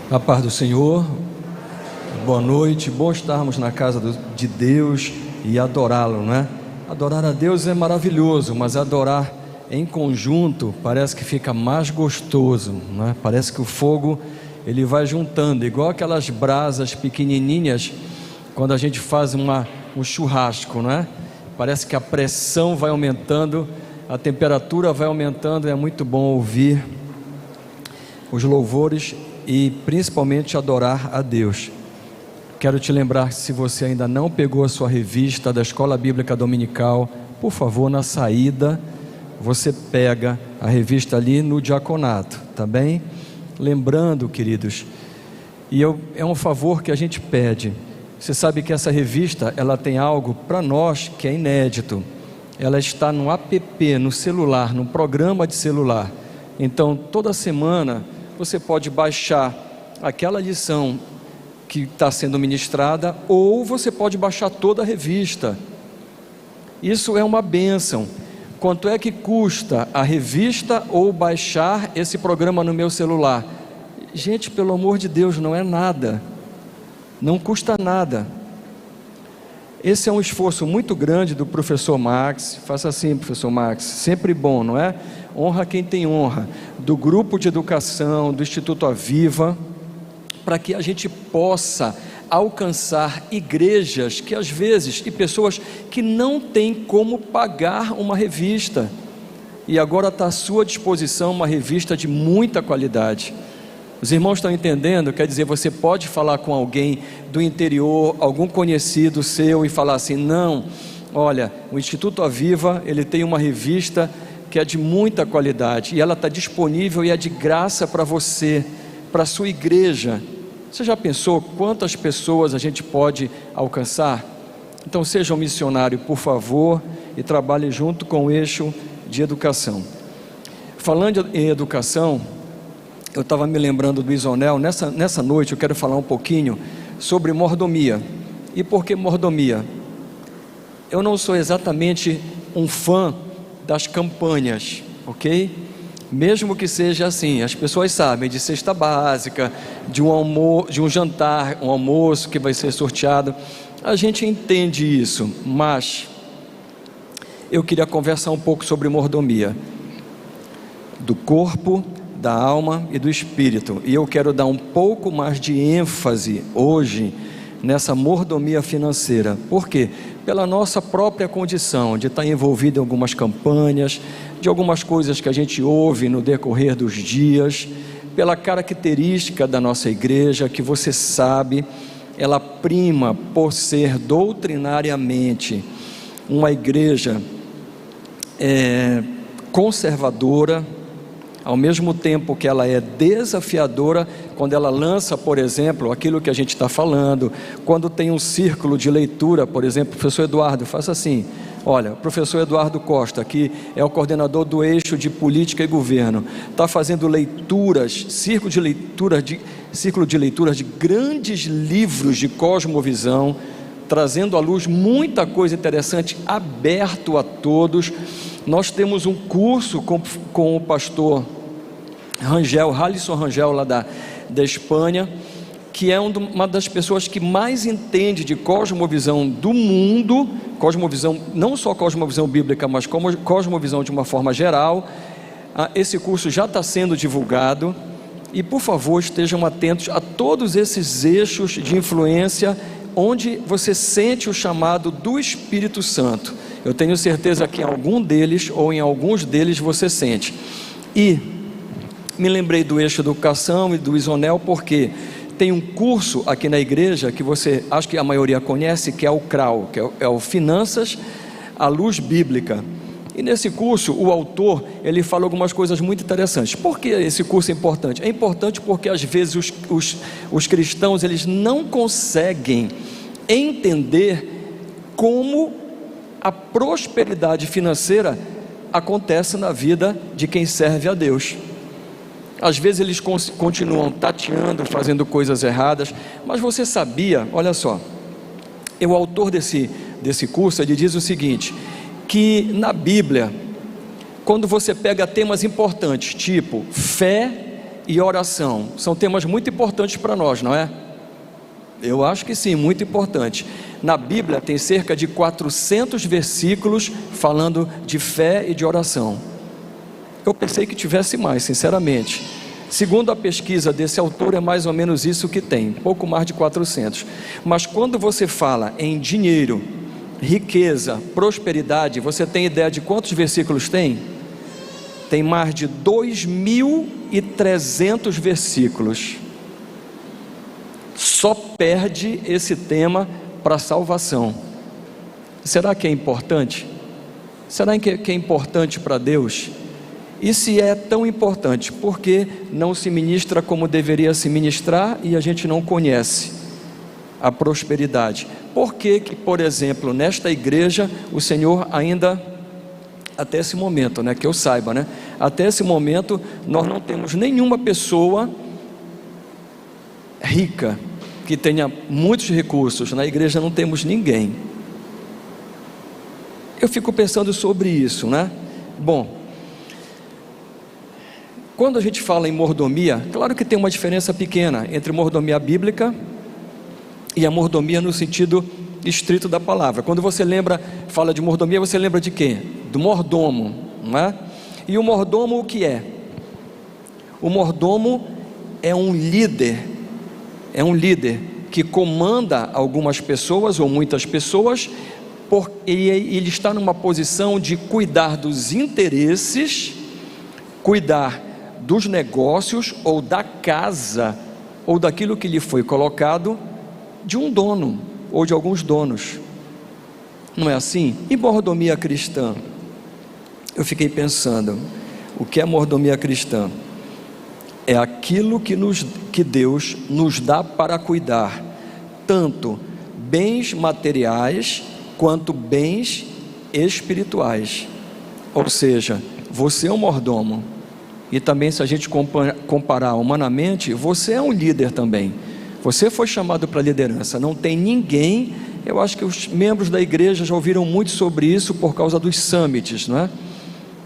A paz do Senhor, boa noite, bom estarmos na casa de Deus e adorá-lo, não é? Adorar a Deus é maravilhoso, mas adorar em conjunto parece que fica mais gostoso, não é? Parece que o fogo ele vai juntando, igual aquelas brasas pequenininhas quando a gente faz um churrasco, não é? Parece que a pressão vai aumentando, a temperatura vai aumentando, é muito bom ouvir os louvores e principalmente adorar a Deus. Quero te lembrar que se você ainda não pegou a sua revista da Escola Bíblica Dominical, por favor, na saída, você pega a revista ali no diaconato, tá bem? Lembrando, queridos, é um favor que a gente pede. Você sabe que essa revista, ela tem algo para nós que é inédito. Ela está no app, no celular, no programa de celular. Então, toda semana, você pode baixar aquela lição que está sendo ministrada, ou você pode baixar toda a revista. Isso é uma bênção. Quanto é que custa a revista ou baixar esse programa no meu celular? Gente, pelo amor de Deus, não é nada. Não custa nada. Esse é um esforço muito grande do professor Max. Faça assim, professor Max, sempre bom, não é? Honra quem tem honra, do grupo de educação, do Instituto Aviva, para que a gente possa alcançar igrejas que às vezes, e pessoas que não têm como pagar uma revista, e agora está à sua disposição uma revista de muita qualidade. Os irmãos estão entendendo? Quer dizer, você pode falar com alguém do interior, algum conhecido seu, e falar assim: não, olha, o Instituto Aviva, ele tem uma revista que é de muita qualidade, e ela está disponível e é de graça para você, para a sua igreja. Você já pensou quantas pessoas a gente pode alcançar? Então seja um missionário, por favor, e trabalhe junto com o eixo de educação. Falando em educação, eu estava me lembrando do Isonel. Nessa noite eu quero falar um pouquinho sobre mordomia. E por que mordomia? Eu não sou exatamente um fã das campanhas, ok? Mesmo que seja assim, as pessoas sabem de cesta básica, de um jantar, um almoço que vai ser sorteado, a gente entende isso, mas eu queria conversar um pouco sobre mordomia, do corpo, da alma e do espírito, e eu quero dar um pouco mais de ênfase hoje nessa mordomia financeira. Por quê? Pela nossa própria condição de estar envolvido em algumas campanhas, de algumas coisas que a gente ouve no decorrer dos dias, pela característica da nossa igreja, que você sabe, ela prima por ser doutrinariamente uma igreja conservadora, ao mesmo tempo que ela é desafiadora, quando ela lança, por exemplo, aquilo que a gente está falando, quando tem um círculo de leitura, por exemplo, professor Eduardo, faça assim, olha, o professor Eduardo Costa, que é o coordenador do eixo de política e governo, está fazendo leituras, círculo de leituras de grandes livros de cosmovisão, trazendo à luz muita coisa interessante, aberto a todos. Nós temos um curso com o pastor Alisson Rangel, lá da Espanha, que é uma das pessoas que mais entende de cosmovisão do mundo, cosmovisão, não só cosmovisão bíblica, mas cosmovisão de uma forma geral. Esse curso já está sendo divulgado, e por favor estejam atentos a todos esses eixos de influência, onde você sente o chamado do Espírito Santo. Eu tenho certeza que em algum deles, ou em alguns deles, você sente. E me lembrei do eixo educação e do Isonel, porque tem um curso aqui na igreja, que você, acho que a maioria conhece, que é o CRAU, que é o Finanças à Luz Bíblica. E nesse curso, o autor, ele fala algumas coisas muito interessantes. Por que esse curso é importante? É importante porque às vezes os cristãos, eles não conseguem entender como a prosperidade financeira acontece na vida de quem serve a Deus. Às vezes eles continuam tateando, fazendo coisas erradas, mas você sabia, olha só, o autor desse curso, ele diz o seguinte, que na Bíblia, quando você pega temas importantes, tipo fé e oração são temas muito importantes para nós, não é? Eu acho que sim, muito importante. Na Bíblia tem cerca de 400 versículos falando de fé e de oração. Eu pensei que tivesse mais, sinceramente. Segundo a pesquisa desse autor, é mais ou menos isso que tem, pouco mais de 400. Mas quando você fala em dinheiro, riqueza, prosperidade, você tem ideia de quantos versículos tem? Tem mais de 2.300 versículos. Só perde esse tema para a salvação. Será que é importante? Será que é importante para Deus? E se é tão importante, por que não se ministra como deveria se ministrar e a gente não conhece a prosperidade? Por que, por exemplo, nesta igreja, o Senhor ainda, até esse momento, que eu saiba, até esse momento, nós não temos nenhuma pessoa rica, que tenha muitos recursos. Na igreja não temos ninguém. Eu fico pensando sobre isso, Bom, quando a gente fala em mordomia, claro que tem uma diferença pequena entre mordomia bíblica e a mordomia no sentido estrito da palavra. Quando você fala de mordomia, você lembra de quê? Do mordomo, não é? E o mordomo o que é? O mordomo é um líder que comanda algumas pessoas ou muitas pessoas, e ele está numa posição de cuidar dos interesses, cuidar dos negócios ou da casa ou daquilo que lhe foi colocado de um dono ou de alguns donos. Não é assim? E mordomia cristã? Eu fiquei pensando, o que é mordomia cristã? É aquilo que Deus nos dá para cuidar, tanto bens materiais quanto bens espirituais. Ou seja, você é um mordomo, e também, se a gente comparar humanamente, você é um líder também. Você foi chamado para a liderança. Não tem ninguém, eu acho que os membros da igreja já ouviram muito sobre isso por causa dos summits, não é?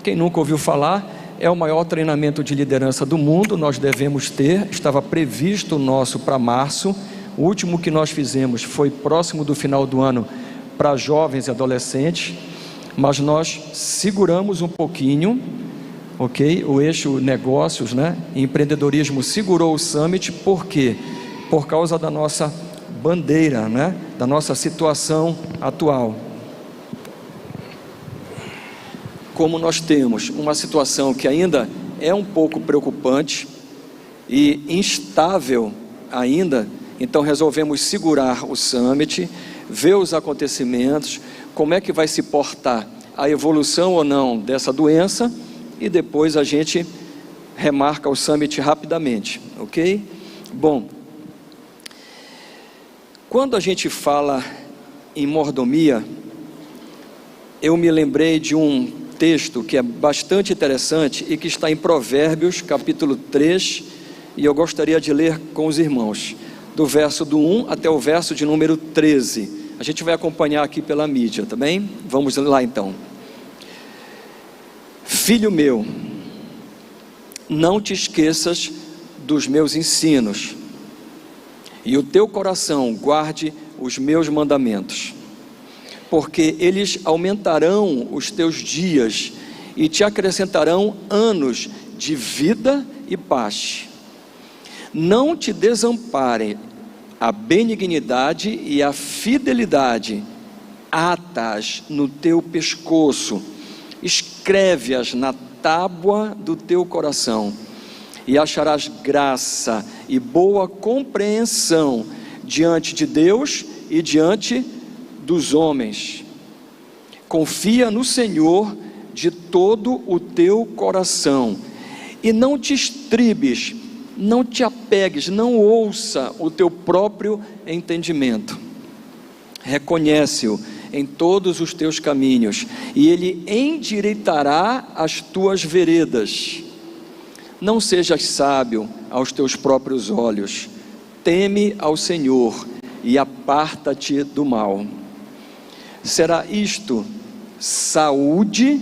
Quem nunca ouviu falar, é o maior treinamento de liderança do mundo. Nós devemos ter, estava previsto o nosso para março. O último que nós fizemos foi próximo do final do ano, para jovens e adolescentes, mas nós seguramos um pouquinho, ok? O eixo negócios, empreendedorismo segurou o summit. Por quê? Por causa da nossa bandeira, da nossa situação atual. Como nós temos uma situação que ainda é um pouco preocupante e instável ainda, então resolvemos segurar o summit, ver os acontecimentos, como é que vai se portar a evolução ou não dessa doença, e depois a gente remarca o summit rapidamente, ok? Bom, quando a gente fala em mordomia, eu me lembrei de um texto que é bastante interessante e que está em Provérbios, capítulo 3, e eu gostaria de ler com os irmãos, do verso do 1 até o verso de número 13. A gente vai acompanhar aqui pela mídia, tá bem? Vamos lá então. Filho meu, não te esqueças dos meus ensinos, e o teu coração guarde os meus mandamentos, porque eles aumentarão os teus dias e te acrescentarão anos de vida e paz. Não te desampare a benignidade e a fidelidade, ata-as no teu pescoço, escreve-as na tábua do teu coração, e acharás graça e boa compreensão diante de Deus e diante dos homens. Confia no Senhor de todo o teu coração, e não te estribes, não te apegues, não ouça o teu próprio entendimento. Reconhece-o em todos os teus caminhos, e ele endireitará as tuas veredas. Não sejas sábio aos teus próprios olhos, teme ao Senhor e aparta-te do mal. Será isto saúde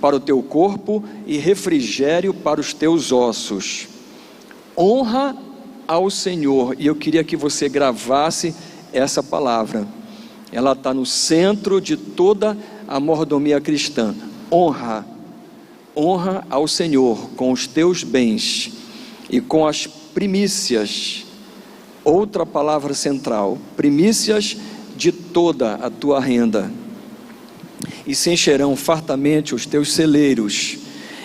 para o teu corpo e refrigério para os teus ossos. Honra ao Senhor. E eu queria que você gravasse essa palavra. Ela está no centro de toda a mordomia cristã. Honra. Honra ao Senhor com os teus bens e com as primícias. Outra palavra central: primícias de toda a tua renda. E se encherão fartamente os teus celeiros,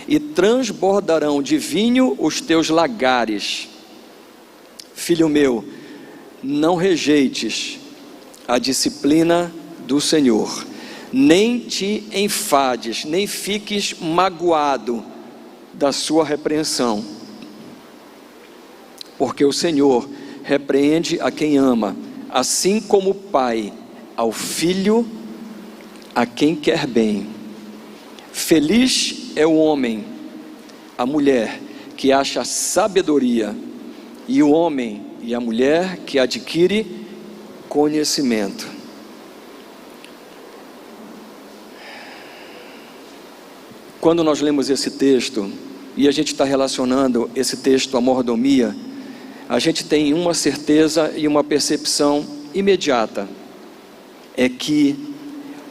e transbordarão de vinho os teus lagares. Filho meu, não rejeites a disciplina do Senhor, nem te enfades, nem fiques magoado da sua repreensão, porque o Senhor repreende a quem ama, assim como o pai ao filho a quem quer bem. Feliz é o homem, a mulher que acha sabedoria, e o homem e a mulher que adquire conhecimento. Quando nós lemos esse texto, e a gente está relacionando esse texto à mordomia, a gente tem uma certeza e uma percepção imediata: é que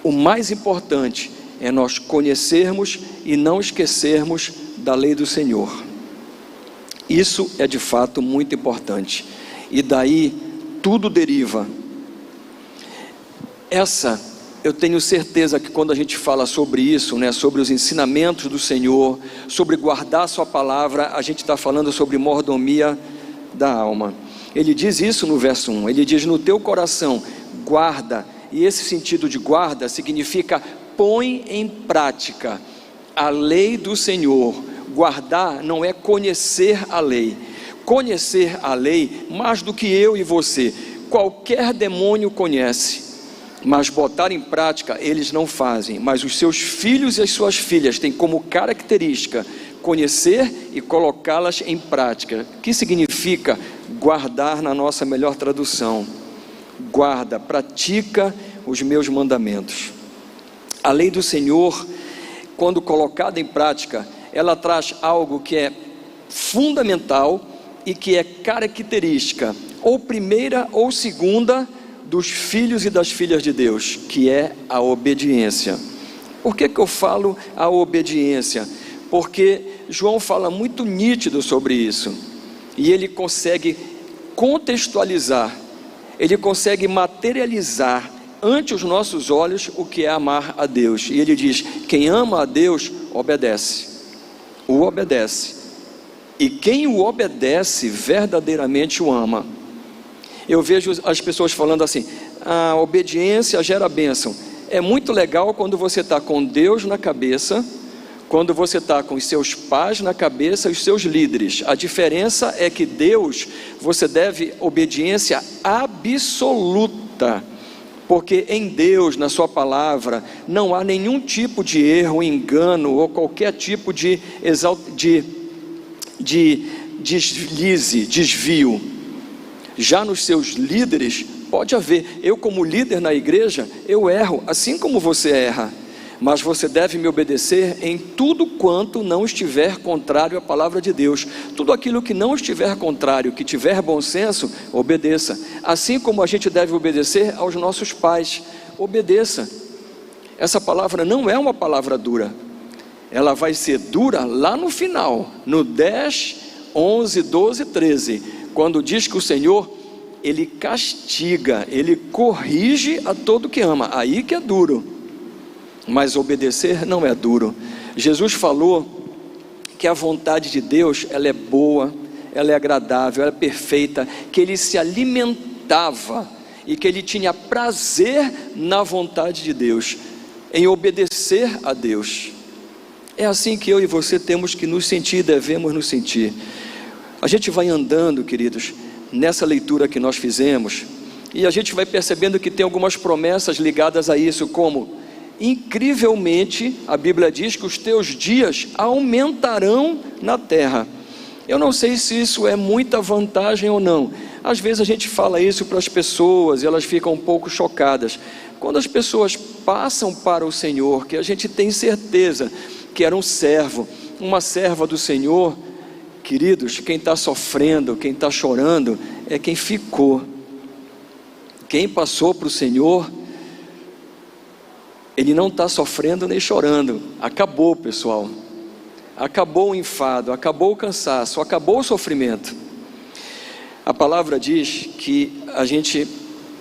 o mais importante é nós conhecermos e não esquecermos da lei do Senhor. Isso é de fato muito importante, e daí tudo deriva. Eu tenho certeza que quando a gente fala sobre isso, sobre os ensinamentos do Senhor, sobre guardar sua palavra, a gente está falando sobre mordomia da alma. Ele diz isso no verso 1, ele diz: no teu coração guarda, e esse sentido de guarda significa põe em prática a lei do Senhor. Guardar não é conhecer a lei. Conhecer a lei mais do que eu e você, qualquer demônio conhece, mas botar em prática eles não fazem. Mas os seus filhos e as suas filhas têm como característica conhecer e colocá-las em prática. O que significa guardar na nossa melhor tradução? Guarda, pratica os meus mandamentos. A lei do Senhor, quando colocada em prática, ela traz algo que é fundamental e que é característica, ou primeira ou segunda, dos filhos e das filhas de Deus, que é a obediência. Por que eu falo a obediência? Porque João fala muito nítido sobre isso, e ele consegue contextualizar, ele consegue materializar ante os nossos olhos o que é amar a Deus. E ele diz: quem ama a Deus obedece, o obedece, e quem o obedece verdadeiramente o ama. Eu vejo as pessoas falando assim: a obediência gera bênção. É muito legal quando você está com Deus na cabeça, quando você está com os seus pais na cabeça e os seus líderes. A diferença é que Deus, você deve obediência absoluta, porque em Deus, na sua palavra, não há nenhum tipo de erro, engano ou qualquer tipo de deslize, desvio. Já nos seus líderes pode haver. Eu, como líder na igreja, eu erro assim como você erra, mas você deve me obedecer em tudo quanto não estiver contrário à palavra de Deus. Tudo aquilo que não estiver contrário, que tiver bom senso, obedeça. Assim como a gente deve obedecer aos nossos pais, obedeça. Essa palavra não é uma palavra dura, ela vai ser dura lá no final, no 10, 11, 12, 13, quando diz que o Senhor, Ele castiga, Ele corrige a todo que ama. Aí que é duro, mas obedecer não é duro. Jesus falou que a vontade de Deus, ela é boa, ela é agradável, ela é perfeita, que Ele se alimentava e que Ele tinha prazer na vontade de Deus, em obedecer a Deus. É assim que eu e você temos que nos sentir, devemos nos sentir. A gente vai andando, queridos, nessa leitura que nós fizemos, e a gente vai percebendo que tem algumas promessas ligadas a isso, como, incrivelmente, a Bíblia diz que os teus dias aumentarão na terra. Eu não sei se isso é muita vantagem ou não. Às vezes a gente fala isso para as pessoas e elas ficam um pouco chocadas. Quando as pessoas passam para o Senhor, que a gente tem certeza que era um servo, uma serva do Senhor, Queridos, quem está sofrendo, quem está chorando, é quem ficou. Quem passou para o Senhor, ele não está sofrendo nem chorando. Acabou, pessoal. Acabou o enfado, acabou o cansaço, acabou o sofrimento. A palavra diz que a gente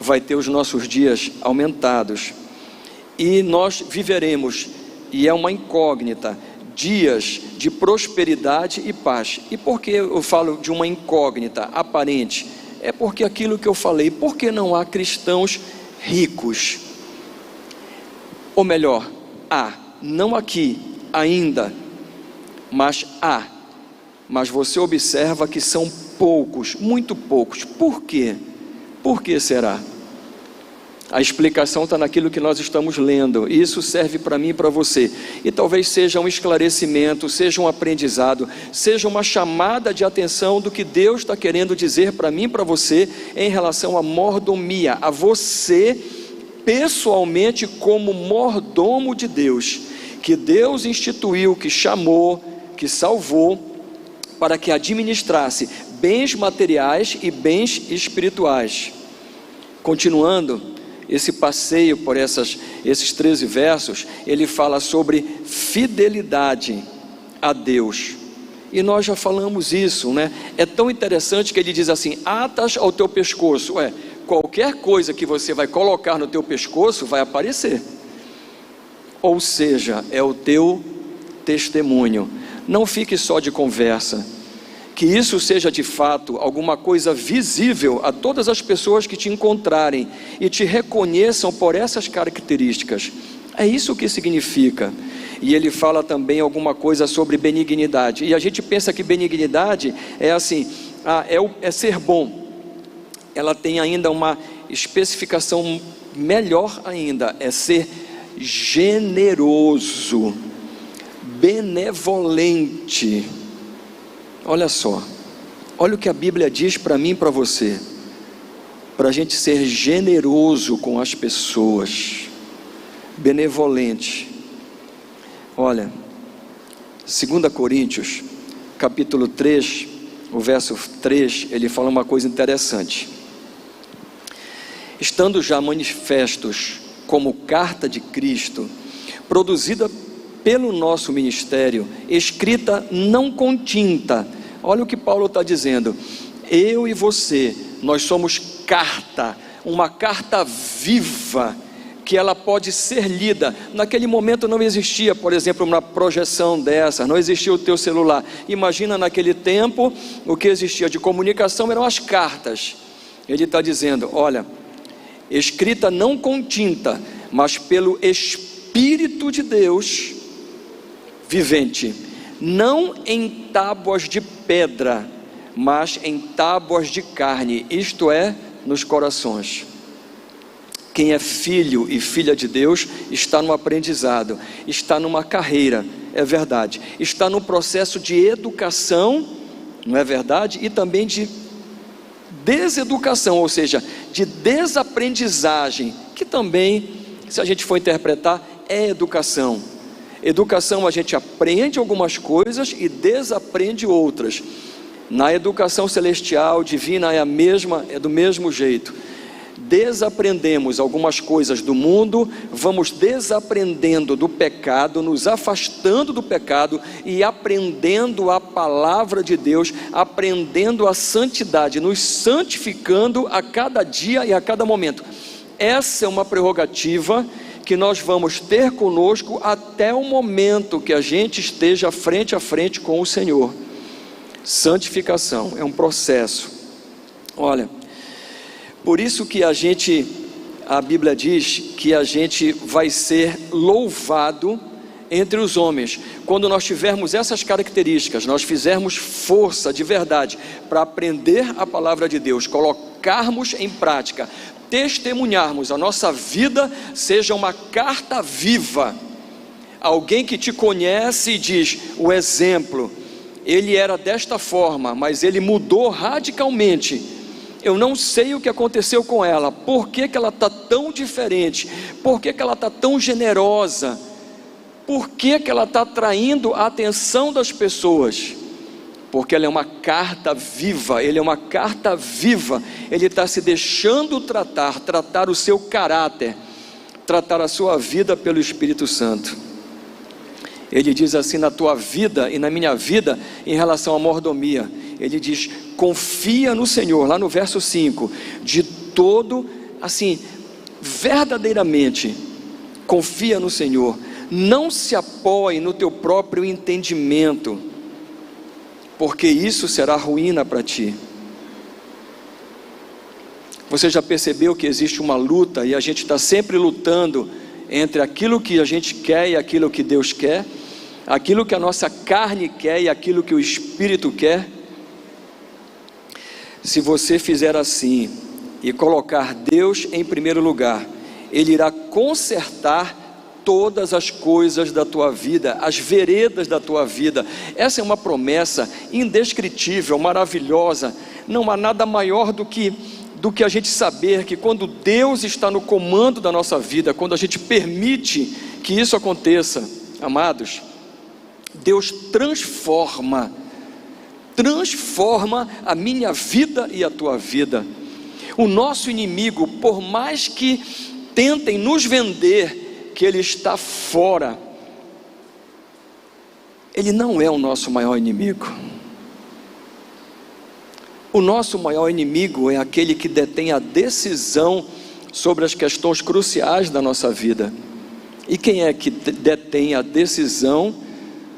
vai ter os nossos dias aumentados e nós viveremos, e é uma incógnita, dias de prosperidade e paz. E por que eu falo de uma incógnita aparente? É porque aquilo que eu falei, porque não há cristãos ricos? Ou melhor, não aqui ainda, mas há. Mas você observa que são poucos, muito poucos. Por quê? Por que será? A explicação está naquilo que nós estamos lendo, e isso serve para mim e para você, e talvez seja um esclarecimento, seja um aprendizado, seja uma chamada de atenção do que Deus está querendo dizer para mim e para você, em relação à mordomia, a você, pessoalmente, como mordomo de Deus, que Deus instituiu, que chamou, que salvou, para que administrasse bens materiais e bens espirituais. Continuando esse passeio por esses 13 versos, ele fala sobre fidelidade a Deus, e nós já falamos isso, né? É tão interessante que ele diz assim: atas ao teu pescoço. Qualquer coisa que você vai colocar no teu pescoço vai aparecer, ou seja, é o teu testemunho. Não fique só de conversa, que isso seja de fato alguma coisa visível a todas as pessoas que te encontrarem e te reconheçam por essas características. É isso que significa. E ele fala também alguma coisa sobre benignidade, e a gente pensa que benignidade é assim, é ser bom. Ela tem ainda uma especificação melhor ainda, é ser generoso, benevolente. Olha só, olha o que a Bíblia diz para mim e para você, para a gente ser generoso com as pessoas, benevolente. Olha, 2 Coríntios, capítulo 3, o verso 3, ele fala uma coisa interessante: estando já manifestos como carta de Cristo, produzida pelo nosso ministério, escrita não com tinta. Olha o que Paulo está dizendo: eu e você, nós somos carta, uma carta viva, que ela pode ser lida. Naquele momento não existia, por exemplo, uma projeção dessa, não existia o teu celular. Imagina naquele tempo, o que existia de comunicação eram as cartas. Ele está dizendo: olha, escrita não com tinta, mas pelo Espírito de Deus vivente, não em tábuas de pedra, mas em tábuas de carne, isto é, nos corações. Quem é filho e filha de Deus está no aprendizado, está numa carreira, é verdade, está no processo de educação, não é verdade? E também de deseducação, ou seja, de desaprendizagem, que também, se a gente for interpretar, é educação. Educação, a gente aprende algumas coisas e desaprende outras. Na educação celestial, divina, é a mesma, é do mesmo jeito. Desaprendemos algumas coisas do mundo, vamos desaprendendo do pecado, nos afastando do pecado e aprendendo a palavra de Deus, aprendendo a santidade, nos santificando a cada dia e a cada momento. Essa é uma prerrogativa que nós vamos ter conosco até o momento que a gente esteja frente a frente com o Senhor. Santificação é um processo. Olha, por isso que a Bíblia diz que a gente vai ser louvado entre os homens, quando nós tivermos essas características, nós fizermos força de verdade para aprender a palavra de Deus, colocarmos em prática, testemunharmos, a nossa vida seja uma carta viva, alguém que te conhece e diz: o exemplo, ele era desta forma, mas ele mudou radicalmente. Eu não sei o que aconteceu com ela, por que ela está tão diferente, por que ela está tão generosa, por que ela está atraindo a atenção das pessoas? porque ela é uma carta viva, ele é uma carta viva, ele está se deixando tratar o seu caráter, tratar a sua vida pelo Espírito Santo. Ele diz assim na tua vida e na minha vida, em relação à mordomia, ele diz, confia no Senhor, lá no verso 5, de todo, assim, verdadeiramente, confia no Senhor, não se apoie no teu próprio entendimento, porque isso será ruína para ti. Você já percebeu que existe uma luta, e a gente está sempre lutando entre aquilo que a gente quer e aquilo que Deus quer, aquilo que a nossa carne quer e aquilo que o Espírito quer? Se você fizer assim, e colocar Deus em primeiro lugar, Ele irá consertar todas as coisas da tua vida, as veredas da tua vida. Essa é uma promessa indescritível, maravilhosa. Não há nada maior do que a gente saber que quando Deus está no comando da nossa vida, quando a gente permite que isso aconteça, amados, Deus transforma a minha vida e a tua vida. O nosso inimigo, por mais que tentem nos vender que ele está fora, ele não é o nosso maior inimigo. O nosso maior inimigo é aquele que detém a decisão sobre as questões cruciais da nossa vida. E quem é que detém a decisão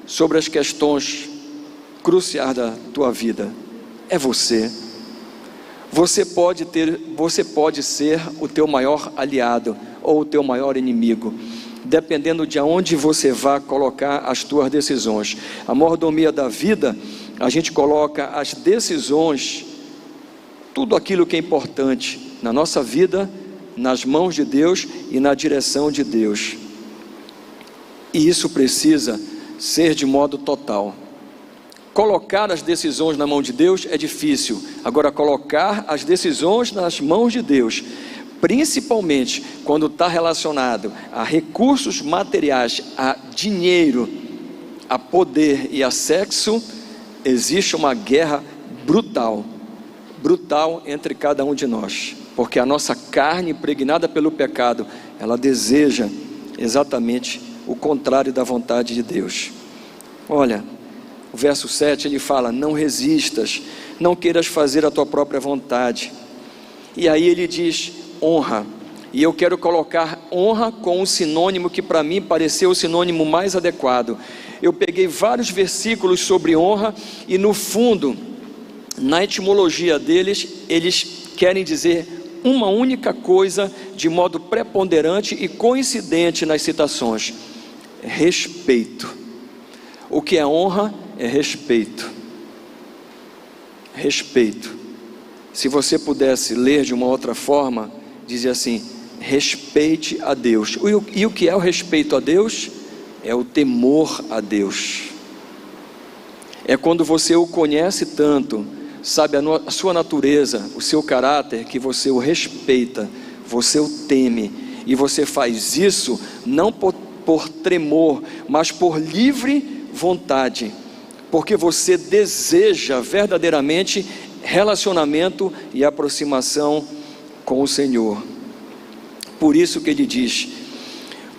sobre as questões cruciais da tua vida? É você. Você pode ser o teu maior aliado ou o teu maior inimigo, dependendo de aonde você vai colocar as tuas decisões. A mordomia da vida, a gente coloca as decisões, tudo aquilo que é importante na nossa vida, nas mãos de Deus e na direção de Deus. E isso precisa ser de modo total. Colocar as decisões na mão de Deus é difícil. Agora, colocar as decisões nas mãos de Deus, principalmente quando está relacionado a recursos materiais, a dinheiro, a poder e a sexo, existe uma guerra brutal entre cada um de nós, porque a nossa carne, impregnada pelo pecado, ela deseja exatamente o contrário da vontade de Deus. Olha, o verso 7 ele fala, não resistas, não queiras fazer a tua própria vontade. E aí ele diz, honra. E eu quero colocar honra com um sinônimo que para mim pareceu o sinônimo mais adequado. Eu peguei vários versículos sobre honra e no fundo, na etimologia deles, eles querem dizer uma única coisa de modo preponderante e coincidente nas citações: respeito. O que é honra é respeito. Respeito. Se você pudesse ler de uma outra forma, dizia assim: respeite a Deus. E o que é o respeito a Deus? É o temor a Deus. É quando você o conhece tanto, sabe a sua natureza, o seu caráter, que você o respeita, você o teme, e você faz isso não por tremor, mas por livre vontade, porque você deseja verdadeiramente relacionamento e aproximação com o Senhor. Por isso que ele diz: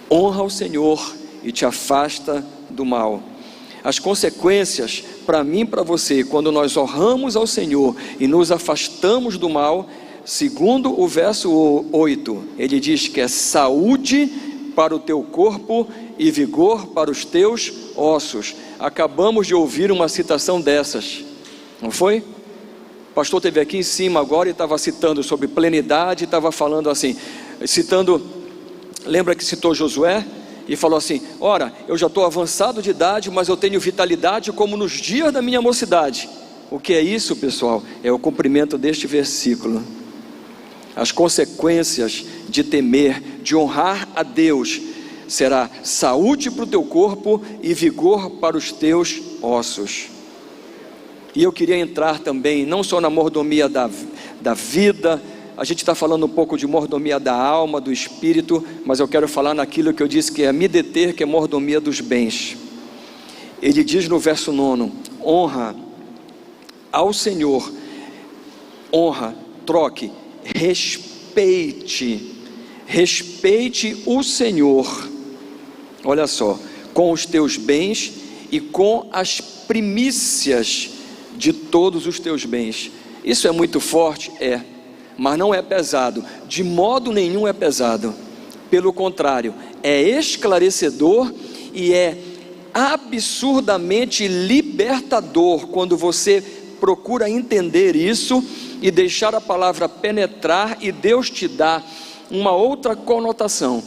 honra o Senhor e te afasta do mal. As consequências para mim e para você, quando nós honramos ao Senhor e nos afastamos do mal, segundo o verso 8, ele diz que é saúde para o teu corpo e vigor para os teus ossos. Acabamos de ouvir uma citação dessas, não foi? O pastor esteve aqui em cima agora e estava citando sobre plenidade, estava falando assim, lembra que citou Josué? E falou assim: ora, eu já estou avançado de idade, mas eu tenho vitalidade como nos dias da minha mocidade. O que é isso, pessoal? É o cumprimento deste versículo. As consequências de temer, de honrar a Deus, será saúde para o teu corpo e vigor para os teus ossos. E eu queria entrar também, não só na mordomia da vida, a gente está falando um pouco de mordomia da alma, do espírito, mas eu quero falar naquilo que eu disse que é me deter, que é mordomia dos bens. Ele diz no verso 9, honra ao Senhor, honra, troque, respeite o Senhor, olha só, com os teus bens e com as primícias de todos os teus bens. Isso é muito forte? É, mas não é pesado, de modo nenhum é pesado, pelo contrário, é esclarecedor e é absurdamente libertador, quando você procura entender isso e deixar a palavra penetrar, e Deus te dá uma outra conotação.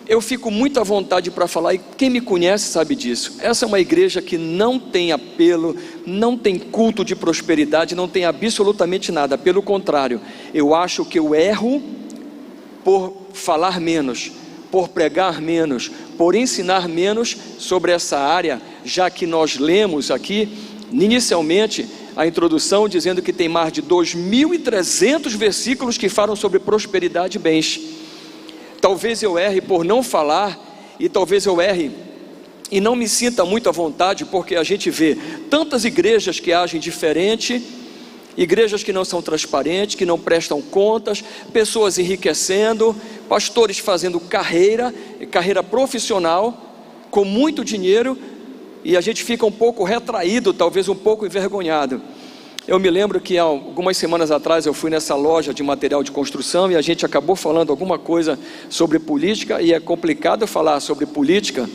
Eu fico muito à vontade para falar, e quem me conhece sabe disso. Essa é uma igreja que não tem apelo, não tem culto de prosperidade, não tem absolutamente nada. Pelo contrário, eu acho que eu erro por falar menos, por pregar menos, por ensinar menos sobre essa área, já que nós lemos aqui, inicialmente, a introdução dizendo que tem mais de 2.300 versículos que falam sobre prosperidade e bens. Talvez eu erre por não falar, e talvez eu erre e não me sinta muito à vontade, porque a gente vê tantas igrejas que agem diferente, igrejas que não são transparentes, que não prestam contas, pessoas enriquecendo, pastores fazendo carreira profissional, com muito dinheiro, e a gente fica um pouco retraído, talvez um pouco envergonhado. Eu me lembro que há algumas semanas atrás eu fui nessa loja de material de construção, e a gente acabou falando alguma coisa sobre política, e é complicado falar sobre política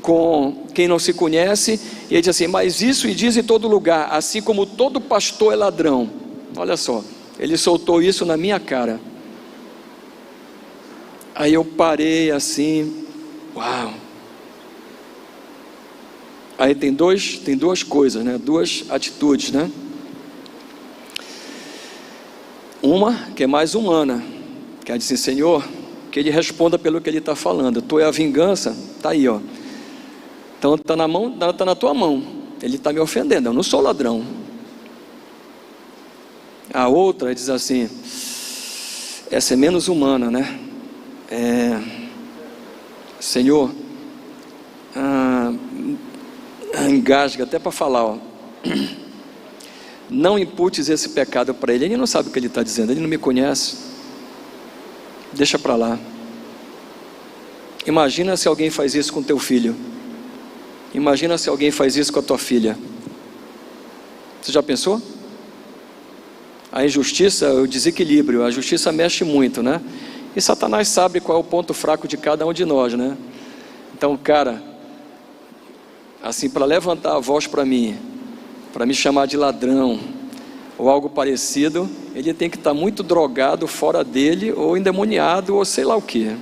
com quem não se conhece, e ele diz assim, mas isso e diz em todo lugar, assim como todo pastor é ladrão. Olha só, ele soltou isso na minha cara. Aí eu parei assim, uau. Aí tem duas coisas, né? Duas atitudes, né? Uma que é mais humana, que é dizer, Senhor, que ele responda pelo que ele está falando. Tu é a vingança, está aí, ó. Então está na tua mão. Ele está me ofendendo, eu não sou ladrão. A outra diz assim, essa é menos humana, né? Senhor, engasga até para falar, ó. Não imputes esse pecado para ele. Ele não sabe o que ele está dizendo, ele não me conhece. Deixa para lá. Imagina se alguém faz isso com teu filho. Imagina se alguém faz isso com a tua filha. Você já pensou? A injustiça, o desequilíbrio, a justiça mexe muito, né? E Satanás sabe qual é o ponto fraco de cada um de nós, né? Então, cara, assim, para levantar a voz para mim, para me chamar de ladrão ou algo parecido, ele tem que estar muito drogado fora dele, ou endemoniado, ou sei lá o que.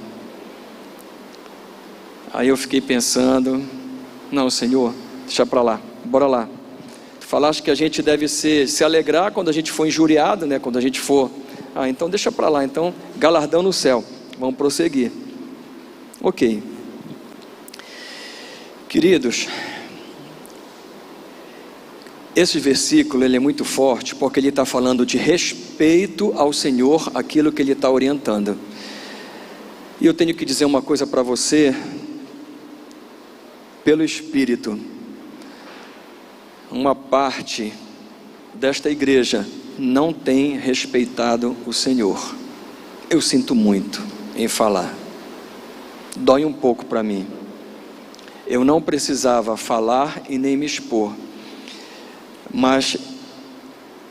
Aí eu fiquei pensando, não, Senhor, deixa para lá, bora lá. Tu falaste que a gente deve se alegrar quando a gente for injuriado, né? Quando a gente for, então deixa para lá, então galardão no céu, vamos prosseguir. Ok. Queridos, esse versículo ele é muito forte, porque ele está falando de respeito ao Senhor, aquilo que ele está orientando. E eu tenho que dizer uma coisa para você, pelo Espírito, uma parte desta igreja não tem respeitado o Senhor. Eu sinto muito em falar, dói um pouco para mim. Eu não precisava falar e nem me expor, mas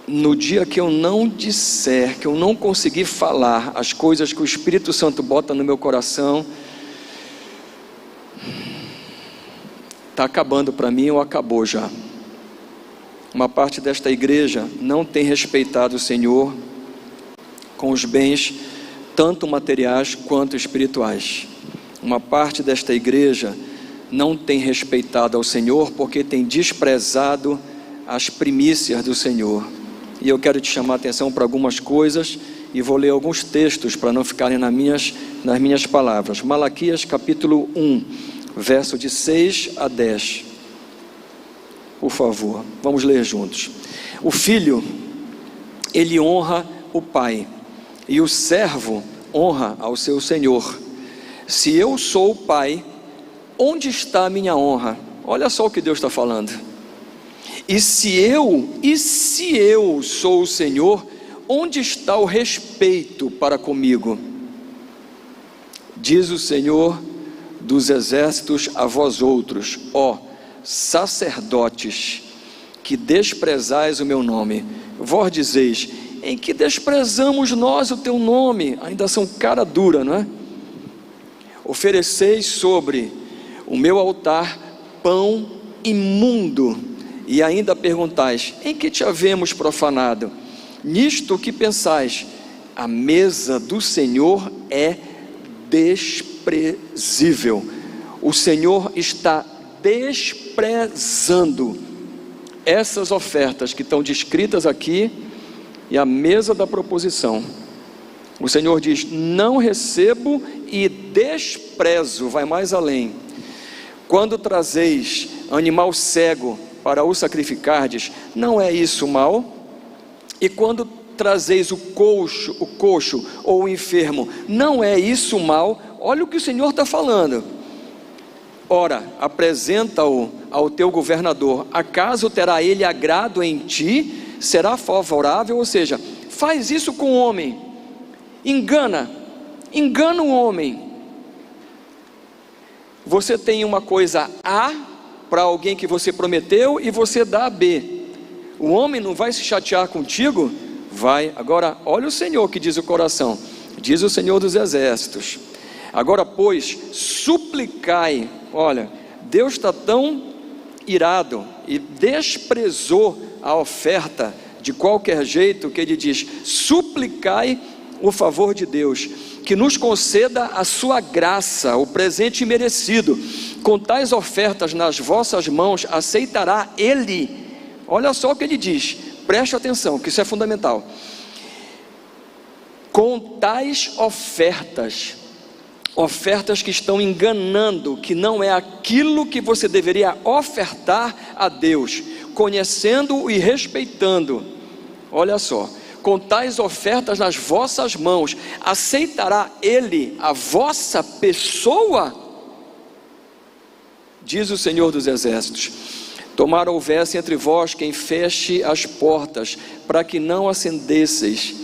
no dia que eu não disser, que eu não conseguir falar as coisas que o Espírito Santo bota no meu coração, está acabando para mim, ou acabou já. Uma parte desta igreja não tem respeitado o Senhor com os bens, tanto materiais quanto espirituais. Uma parte desta igreja não tem respeitado ao Senhor, porque tem desprezado as primícias do Senhor. E eu quero te chamar a atenção para algumas coisas, e vou ler alguns textos para não ficarem nas minhas palavras. Malaquias capítulo 1, verso de 6 a 10. Por favor, vamos ler juntos. O filho, ele honra o pai, e o servo honra ao seu senhor. Se eu sou o pai, onde está a minha honra? Olha só o que Deus está falando. E se eu sou o Senhor, onde está o respeito para comigo? Diz o Senhor dos exércitos a vós outros, ó sacerdotes, que desprezais o meu nome. Vós dizeis: em que desprezamos nós o teu nome? Ainda são cara dura, não é? Ofereceis sobre o meu altar pão imundo, e ainda perguntais: em que te havemos profanado? Nisto que pensais: a mesa do Senhor é desprezível. O Senhor está desprezando essas ofertas que estão descritas aqui, e a mesa da proposição. O Senhor diz: não recebo e desprezo. Vai mais além: quando trazeis animal cego para o sacrificardes, não é isso mal? E quando trazeis o coxo ou o enfermo, não é isso mal? Olha o que o Senhor está falando. Ora, apresenta-o ao teu governador, acaso terá ele agrado em ti? Será favorável? Ou seja, faz isso com o homem, engana o homem. Você tem uma coisa A para alguém que você prometeu e você dá B. O homem não vai se chatear contigo? Vai. Agora, olha o Senhor que diz o coração, diz o Senhor dos exércitos: agora, pois, suplicai. Olha, Deus está tão irado e desprezou a oferta de qualquer jeito, que ele diz: suplicai o favor de Deus, que nos conceda a sua graça, o presente merecido. Com tais ofertas nas vossas mãos, aceitará ele. Olha só o que ele diz, preste atenção, que isso é fundamental. Com tais ofertas que estão enganando, que não é aquilo que você deveria ofertar a Deus, conhecendo e respeitando. Olha só: com tais ofertas nas vossas mãos, aceitará ele a vossa pessoa? Diz o Senhor dos exércitos: tomara houvesse entre vós quem feche as portas, para que não acendesseis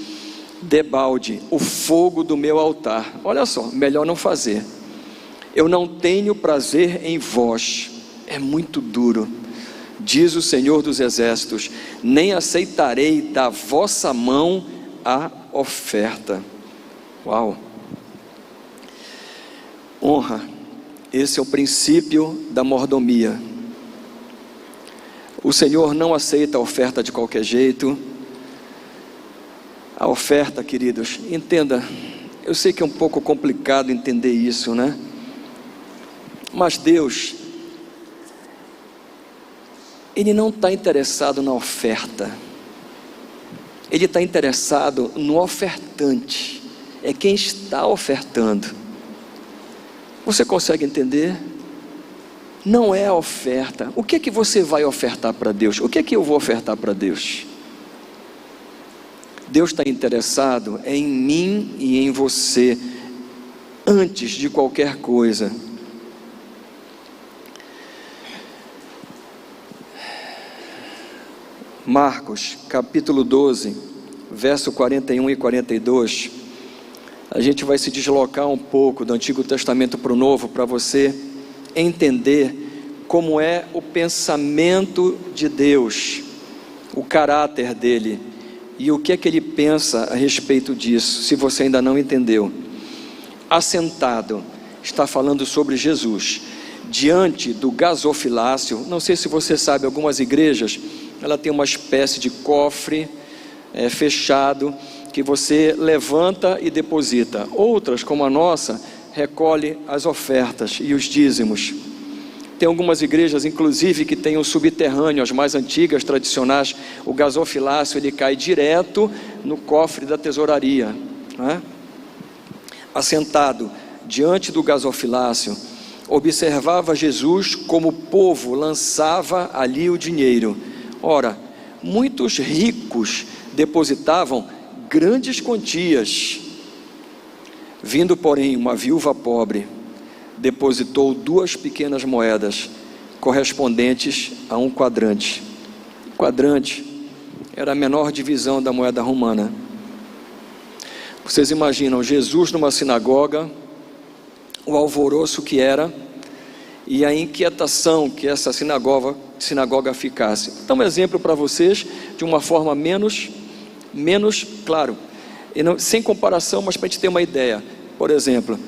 debalde o fogo do meu altar. Olha só, melhor não fazer. Eu não tenho prazer em vós. É muito duro. Diz o Senhor dos exércitos: nem aceitarei da vossa mão a oferta. Uau! Honra, esse é o princípio da mordomia. O Senhor não aceita a oferta de qualquer jeito. A oferta, queridos, entenda, eu sei que é um pouco complicado entender isso, né? Mas Deus, Ele não está interessado na oferta, Ele está interessado no ofertante, é quem está ofertando. Você consegue entender? Não é a oferta. O que é que você vai ofertar para Deus? O que é que eu vou ofertar para Deus? Deus está interessado em mim e em você, antes de qualquer coisa. Marcos, capítulo 12, verso 41 e 42. A gente vai se deslocar um pouco do Antigo Testamento para o Novo, para você entender como é o pensamento de Deus, o caráter dele, e o que é que ele pensa a respeito disso, se você ainda não entendeu. Assentado, está falando sobre Jesus, diante do gasofilácio. Não sei se você sabe, algumas igrejas, ela tem uma espécie de cofre fechado, que você levanta e deposita. Outras, como a nossa, recolhe as ofertas e os dízimos. Tem algumas igrejas, inclusive, que tem um subterrâneo, as mais antigas, tradicionais. O gasofilácio, ele cai direto no cofre da tesouraria, né? Assentado diante do gasofilácio, observava Jesus como o povo lançava ali o dinheiro. Ora, muitos ricos depositavam grandes quantias. Vindo, porém, uma viúva pobre, depositou 2 pequenas moedas, correspondentes a 1 quadrante. quadrante era a menor divisão da moeda romana. Vocês imaginam Jesus numa sinagoga, o alvoroço que era e a inquietação que essa sinagoga ficasse. Então, um exemplo para vocês de uma forma menos claro, e não, sem comparação, mas para a gente ter uma ideia. Por exemplo,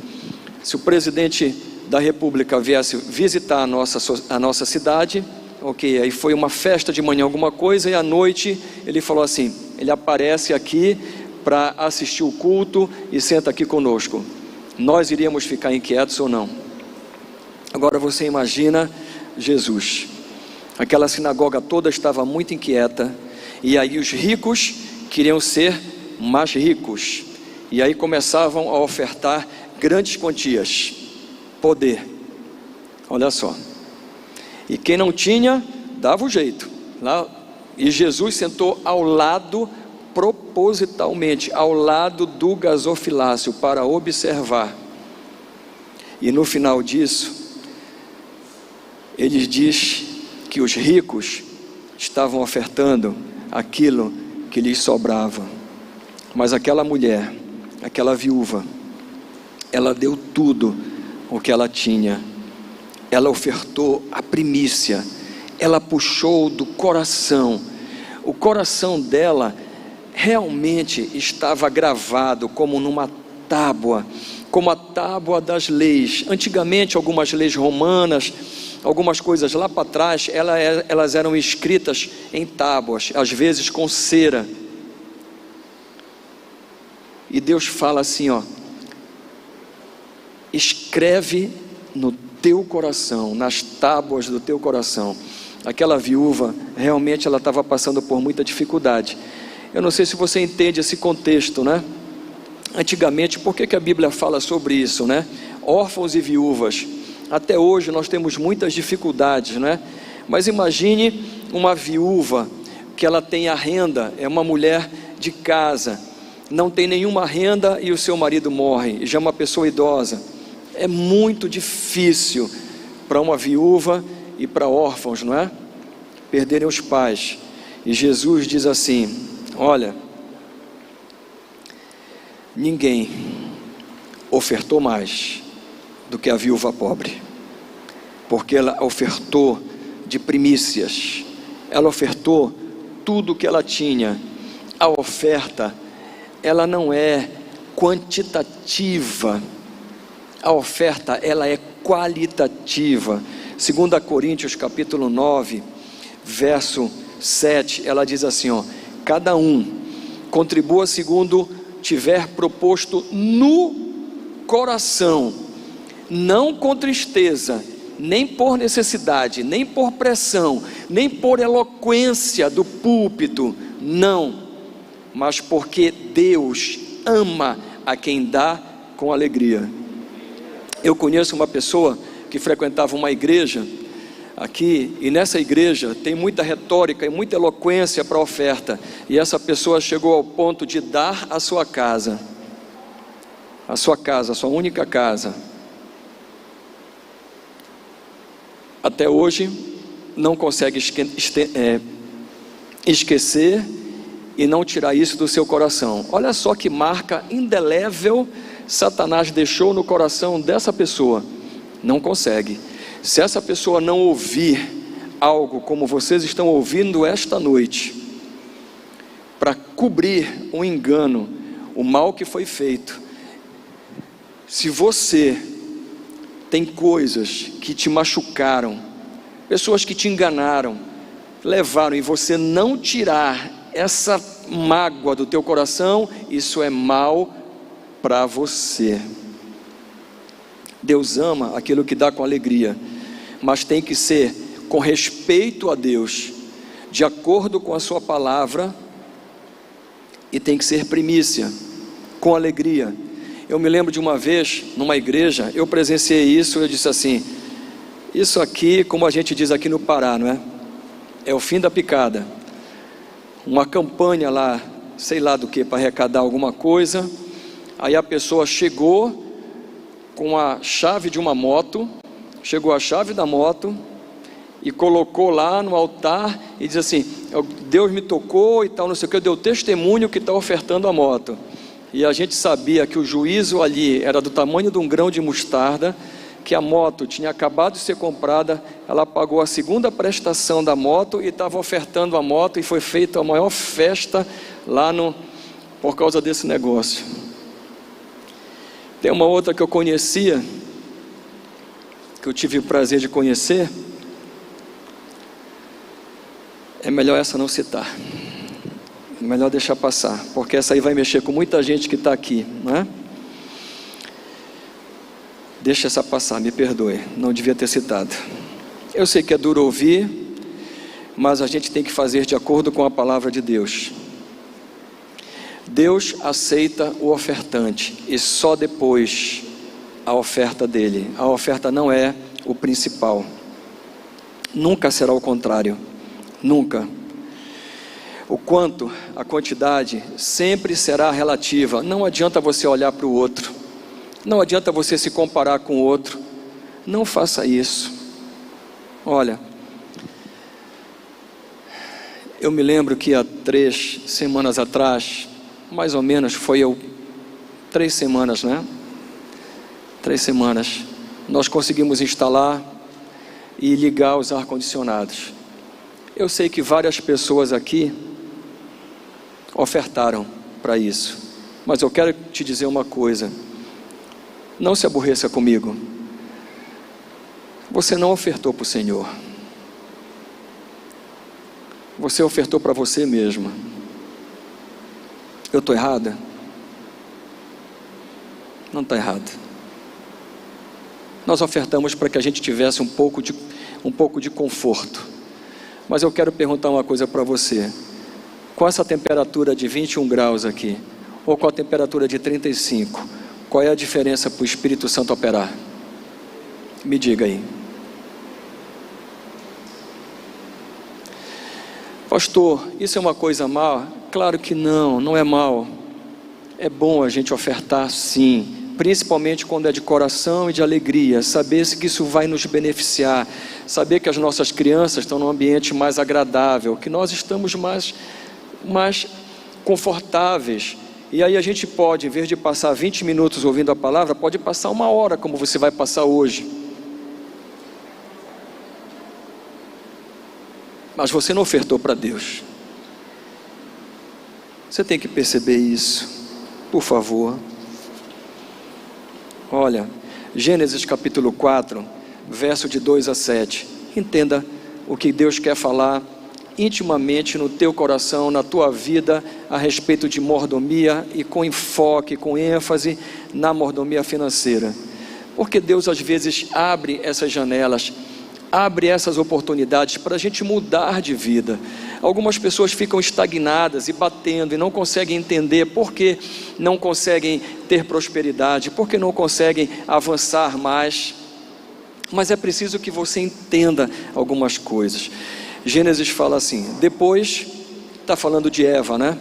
se o presidente da República viesse visitar a nossa cidade, ok, aí foi uma festa de manhã, alguma coisa, e à noite ele falou assim, ele aparece aqui para assistir o culto e senta aqui conosco. Nós iríamos ficar inquietos ou não? Agora você imagina Jesus, aquela sinagoga toda estava muito inquieta, e aí os ricos queriam ser mais ricos, e aí começavam a ofertar grandes quantias, poder, olha só, e quem não tinha, dava o jeito, lá, e Jesus sentou ao lado, propositalmente, ao lado do gasofilácio, para observar, e no final disso, ele diz que os ricos estavam ofertando aquilo que lhes sobrava, mas aquela mulher, aquela viúva, ela deu tudo o que ela tinha, ela ofertou a primícia, ela puxou do coração, o coração dela realmente estava gravado como numa tábua, como a tábua das leis. Antigamente algumas leis romanas, algumas coisas lá para trás, elas eram escritas em tábuas, às vezes com cera, e Deus fala assim, ó, escreve no teu coração, nas tábuas do teu coração. Aquela viúva, realmente ela estava passando por muita dificuldade. Eu não sei se você entende esse contexto, né? Antigamente, por que a Bíblia fala sobre isso, né? Órfãos e viúvas, até hoje nós temos muitas dificuldades, né? Mas imagine uma viúva, que ela tem a renda, é uma mulher de casa, não tem nenhuma renda e o seu marido morre, já é uma pessoa idosa. É muito difícil para uma viúva e para órfãos, não é? Perderem os pais. E Jesus diz assim, olha, ninguém ofertou mais do que a viúva pobre, porque ela ofertou de primícias, ela ofertou tudo o que ela tinha. A oferta, ela não é quantitativa, a oferta ela é qualitativa. 2 Coríntios capítulo 9, verso 7, ela diz assim, ó, cada um contribua segundo tiver proposto no coração, não com tristeza, nem por necessidade, nem por pressão, nem por eloquência do púlpito, não, mas porque Deus ama a quem dá com alegria. Eu conheço uma pessoa que frequentava uma igreja aqui, e nessa igreja tem muita retórica e muita eloquência para a oferta, e essa pessoa chegou ao ponto de dar a sua casa, a sua única casa. Até hoje não consegue esquecer e não tirar isso do seu coração. Olha só que marca indelével Satanás deixou no coração dessa pessoa. Não consegue. Se essa pessoa não ouvir algo como vocês estão ouvindo esta noite, para cobrir o engano, o mal que foi feito, se você tem coisas que te machucaram, pessoas que te enganaram, levaram, e você não tirar essa mágoa do teu coração, isso é mal para você. Deus ama aquilo que dá com alegria, mas tem que ser com respeito a Deus, de acordo com a sua palavra, e tem que ser primícia, com alegria. Eu me lembro de uma vez, numa igreja, eu presenciei isso, eu disse assim, isso aqui, como a gente diz aqui no Pará, não é? É o fim da picada. Uma campanha lá, sei lá do que, para arrecadar alguma coisa, aí a pessoa chegou com a chave de uma moto, chegou a chave da moto, e colocou lá no altar e diz assim: Deus me tocou e tal, não sei o que, eu dei o testemunho que está ofertando a moto. E a gente sabia que o juízo ali era do tamanho de um grão de mostarda, que a moto tinha acabado de ser comprada, ela pagou a segunda prestação da moto e estava ofertando a moto, e foi feita a maior festa lá por causa desse negócio. Tem uma outra que eu conhecia, que eu tive o prazer de conhecer, é melhor essa não citar, é melhor deixar passar, porque essa aí vai mexer com muita gente que está aqui, não é? Deixa essa passar, me perdoe, não devia ter citado. Eu sei que é duro ouvir, mas a gente tem que fazer de acordo com a palavra de Deus. Deus aceita o ofertante, e só depois a oferta dele. A oferta não é o principal, nunca será o contrário, nunca. O quanto, a quantidade, sempre será relativa. Não adianta você olhar para o outro, não adianta você se comparar com o outro, não faça isso. Olha, eu me lembro que há 3 semanas atrás, mais ou menos, 3 semanas, né? 3 semanas, nós conseguimos instalar e ligar os ar-condicionados. Eu sei que várias pessoas aqui ofertaram para isso, mas eu quero te dizer uma coisa: não se aborreça comigo, você não ofertou para o Senhor, você ofertou para você mesma. Eu estou errada? Não está errado. Nós ofertamos para que a gente tivesse um pouco de conforto. Mas eu quero perguntar uma coisa para você: com essa temperatura de 21 graus aqui, ou com a temperatura de 35, qual é a diferença para o Espírito Santo operar? Me diga aí. Pastor, isso é uma coisa má? Claro que não, não é mal. É bom a gente ofertar, sim, principalmente quando é de coração e de alegria, saber que isso vai nos beneficiar, saber que as nossas crianças estão num ambiente mais agradável, que nós estamos mais confortáveis. E aí a gente pode, em vez de passar 20 minutos ouvindo a palavra, pode passar 1 hora, como você vai passar hoje. Mas você não ofertou para Deus. Você tem que perceber isso, por favor. Olha, Gênesis capítulo 4, verso de 2 a 7. Entenda o que Deus quer falar intimamente no teu coração, na tua vida, a respeito de mordomia, e com enfoque, com ênfase na mordomia financeira. Porque Deus às vezes abre essas janelas, abre essas oportunidades para a gente mudar de vida. Algumas pessoas ficam estagnadas e batendo, e não conseguem entender por que não conseguem ter prosperidade, por que não conseguem avançar mais. Mas é preciso que você entenda algumas coisas. Gênesis fala assim, depois, está falando de Eva, né?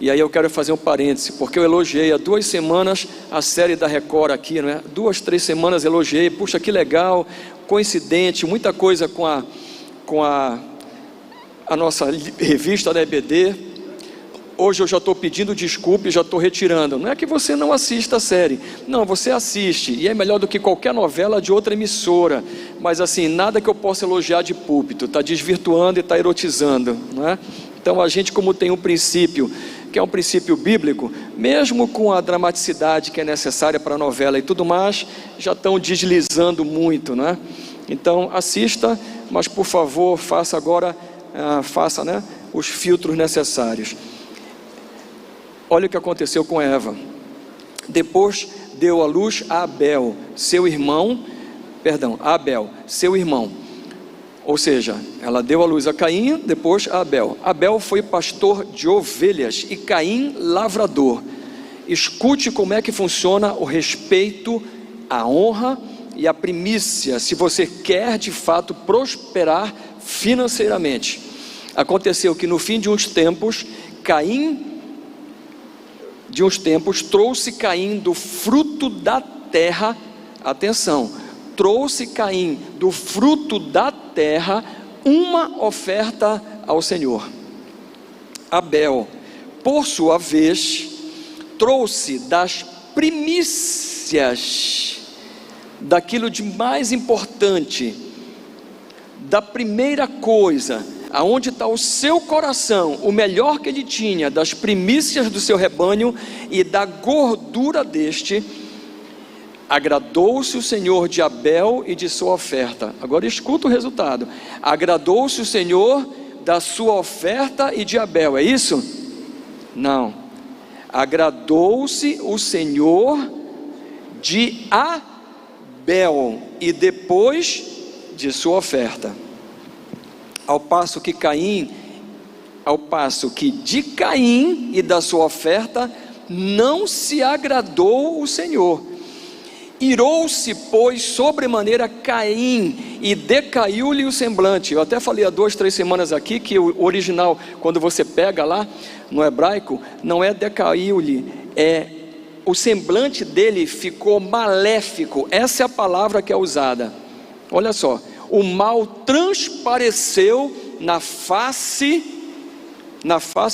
E aí eu quero fazer um parêntese, porque eu elogiei há 2 semanas a série da Record aqui, não é? 2, 3 semanas elogiei, puxa, que legal, coincidente, muita coisa com a nossa revista da EBD. Hoje eu já estou pedindo desculpa e já estou retirando. Não é que você não assista a série, não, você assiste, e é melhor do que qualquer novela de outra emissora, mas assim, nada que eu possa elogiar de púlpito, está desvirtuando e está erotizando, não é? Então a gente, como tem um princípio, que é um princípio bíblico, mesmo com a dramaticidade que é necessária para a novela e tudo mais, já estão deslizando muito, né? Então assista, mas por favor, faça agora, né, os filtros necessários. Olha o que aconteceu com Eva. Depois deu à luz a Abel, seu irmão. Ou seja, ela deu à luz a Caim, depois a Abel. Abel foi pastor de ovelhas e Caim lavrador. Escute como é que funciona o respeito, a honra e a primícia, se você quer de fato prosperar financeiramente. Aconteceu que no fim de uns tempos, trouxe Caim do fruto da terra, atenção, trouxe Caim do fruto da terra uma oferta ao Senhor. Abel, por sua vez, trouxe das primícias, daquilo de mais importante, da primeira coisa, aonde está o seu coração, o melhor que ele tinha, das primícias do seu rebanho e da gordura deste, agradou-se o Senhor de Abel e de sua oferta. Agora escuta o resultado: agradou-se o Senhor da sua oferta e de Abel, é isso? Não, agradou-se o Senhor de Abel e depois de sua oferta, ao passo que de Caim e da sua oferta não se agradou o Senhor. Irou-se, pois, sobremaneira Caim, e decaiu-lhe o semblante. Eu até falei há 2, 3 semanas aqui, que o original, quando você pega lá, no hebraico, não é decaiu-lhe, é o semblante dele ficou maléfico. Essa é a palavra que é usada. Olha só, o mal transpareceu na face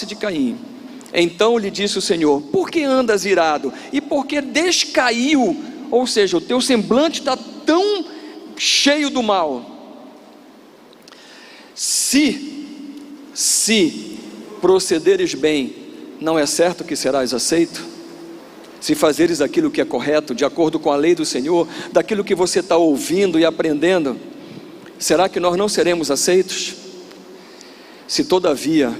de Caim. Então lhe disse o Senhor: por que andas irado? E por que descaiu? Ou seja, o teu semblante está tão cheio do mal. Se procederes bem, não é certo que serás aceito? Se fazeres aquilo que é correto, de acordo com a lei do Senhor, daquilo que você está ouvindo e aprendendo, será que nós não seremos aceitos? Se todavia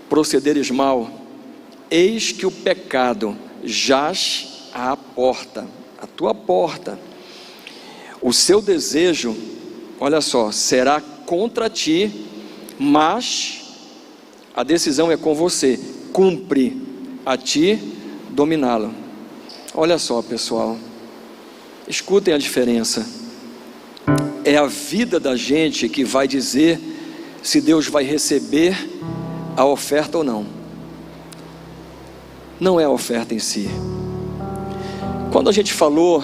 procederes mal, eis que o pecado jaz à porta, a tua porta. O seu desejo, olha só, será contra ti, mas a decisão é com você. Cumpre a ti dominá-lo. Olha só, pessoal, escutem a diferença. É a vida da gente que vai dizer se Deus vai receber a oferta ou não. Não é a oferta em si. Quando a gente falou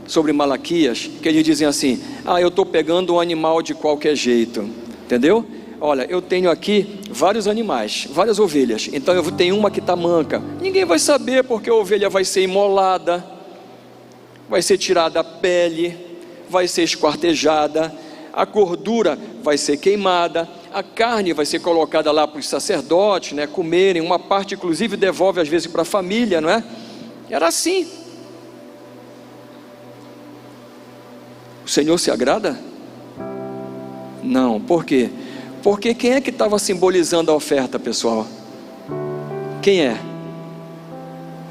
sobre Malaquias, que eles dizem assim: eu estou pegando um animal de qualquer jeito, entendeu? Olha, eu tenho aqui vários animais, várias ovelhas, então eu tenho uma que está manca. Ninguém vai saber, porque a ovelha vai ser imolada, vai ser tirada a pele, vai ser esquartejada, a gordura vai ser queimada, a carne vai ser colocada lá para os sacerdotes, né, comerem, uma parte inclusive devolve às vezes para a família, não é? Era assim. O Senhor se agrada? Não. Por quê? Porque quem é que estava simbolizando a oferta, pessoal? Quem é?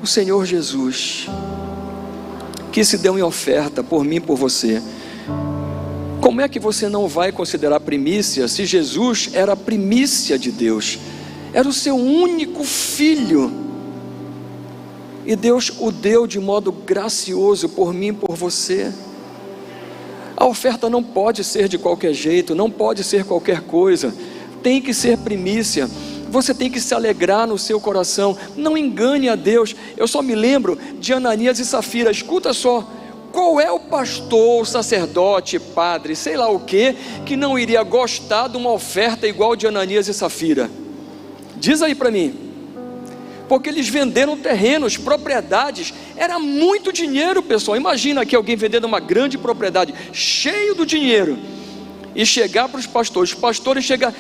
O Senhor Jesus, que se deu em oferta por mim e por você. Como é que você não vai considerar primícia, se Jesus era a primícia de Deus? Era o seu único filho, e Deus o deu de modo gracioso por mim e por você. A oferta não pode ser de qualquer jeito, não pode ser qualquer coisa, tem que ser primícia. Você tem que se alegrar no seu coração, não engane a Deus. Eu só me lembro de Ananias e Safira. Escuta só, qual é o pastor, sacerdote, padre, sei lá o que não iria gostar de uma oferta igual de Ananias e Safira? Diz aí para mim. Porque eles venderam terrenos, propriedades, era muito dinheiro, pessoal. Imagina aqui alguém vendendo uma grande propriedade, cheio do dinheiro, e chegar para os pastores chegam,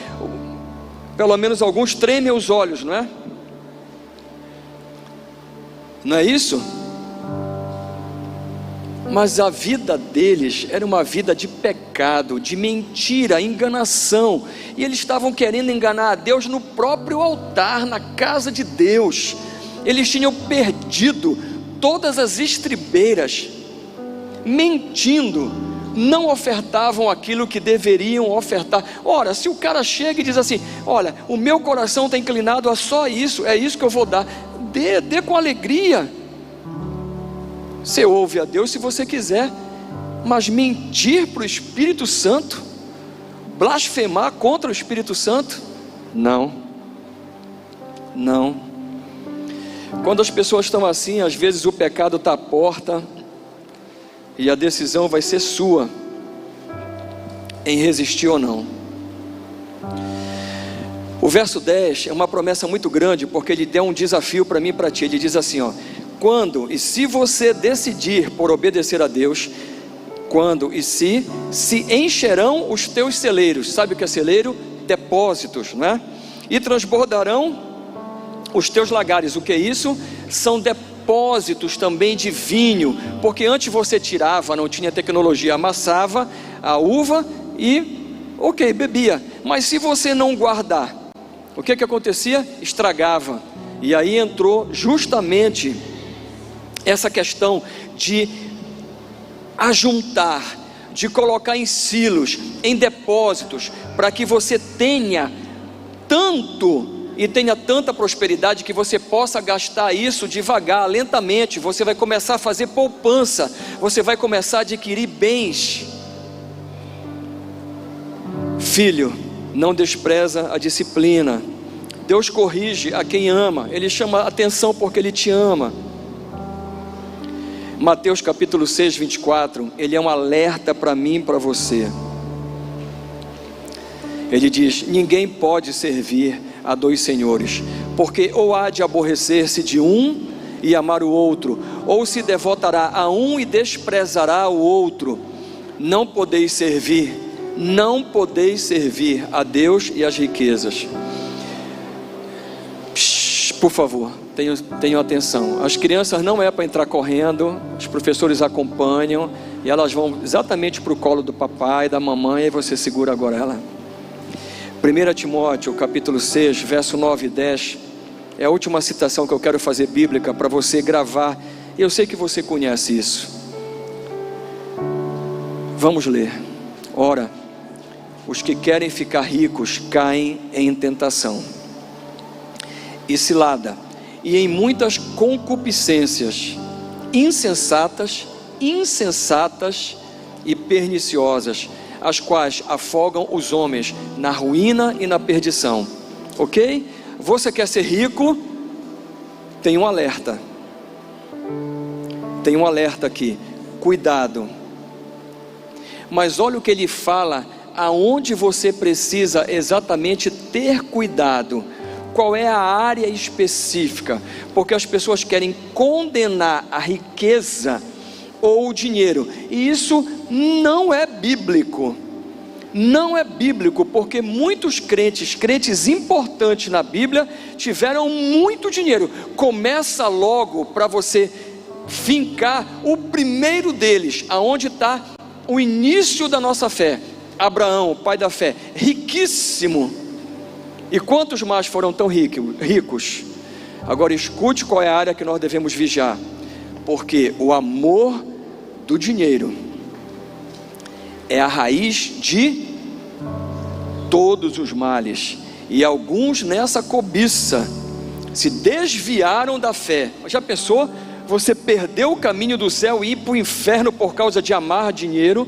pelo menos alguns tremem os olhos, não é? Não é isso? Mas a vida deles era uma vida de pecado, de mentira, enganação, e eles estavam querendo enganar a Deus no próprio altar, na casa de Deus. Eles tinham perdido todas as estribeiras, mentindo, não ofertavam aquilo que deveriam ofertar. Ora, se o cara chega e diz assim: olha, o meu coração está inclinado a só isso, é isso que eu vou dar, dê com alegria. Você ouve a Deus se você quiser, mas mentir para o Espírito Santo, blasfemar contra o Espírito Santo, não. Quando as pessoas estão assim, às vezes o pecado está à porta, e a decisão vai ser sua em resistir ou não. O verso 10 é uma promessa muito grande, porque ele deu um desafio para mim e para ti. Ele diz assim, ó: quando e se você decidir por obedecer a Deus, quando e se encherão os teus celeiros. Sabe o que é celeiro? Depósitos, não é? E transbordarão os teus lagares. O que é isso? São depósitos também de vinho, porque antes você tirava, não tinha tecnologia, amassava a uva e bebia. Mas se você não guardar, o que acontecia? Estragava. E aí entrou justamente essa questão de ajuntar, de colocar em silos, em depósitos, para que você tenha tanto e tenha tanta prosperidade que você possa gastar isso devagar, lentamente. Você vai começar a fazer poupança, você vai começar a adquirir bens. Filho, não despreza a disciplina. Deus corrige a quem ama, Ele chama a atenção porque Ele te ama. Mateus capítulo 6, 24, ele é um alerta para mim e para você. Ele diz: ninguém pode servir a dois senhores, porque ou há de aborrecer-se de um e amar o outro, ou se devotará a um e desprezará o outro. Não podeis servir a Deus e às riquezas. Por favor, tenham atenção. As crianças não é para entrar correndo, os professores acompanham e elas vão exatamente para o colo do papai, da mamãe, e você segura agora ela. 1 Timóteo capítulo 6, verso 9 e 10 é a última citação que eu quero fazer bíblica para você gravar. Eu sei que você conhece isso. Vamos ler. Ora, os que querem ficar ricos caem em tentação e cilada, e em muitas concupiscências insensatas e perniciosas, as quais afogam os homens na ruína e na perdição. Ok? Você quer ser rico? Tem um alerta. Tem um alerta aqui. Cuidado. Mas olha o que ele fala, aonde você precisa exatamente ter cuidado. Qual é a área específica? Porque as pessoas querem condenar a riqueza ou o dinheiro, e isso não é bíblico. Não é bíblico, porque muitos crentes importantes na Bíblia tiveram muito dinheiro. Começa logo para você fincar o primeiro deles, aonde está o início da nossa fé. Abraão, o pai da fé, riquíssimo. E quantos mais foram tão ricos? Agora escute qual é a área que nós devemos vigiar, porque o amor do dinheiro é a raiz de todos os males, e alguns nessa cobiça se desviaram da fé. Já pensou? Você perdeu o caminho do céu e ir para o inferno por causa de amar dinheiro?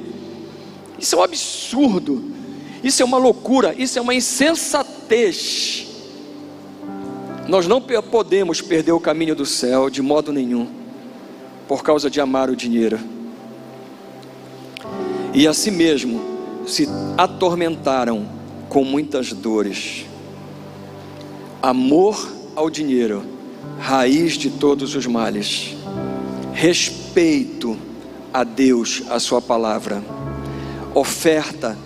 Isso é um absurdo. Isso é uma loucura, isso é uma insensatez. Nós não podemos perder o caminho do céu de modo nenhum, por causa de amar o dinheiro. E assim mesmo se atormentaram com muitas dores. Amor ao dinheiro, raiz de todos os males. Respeito a Deus, a sua palavra. Oferta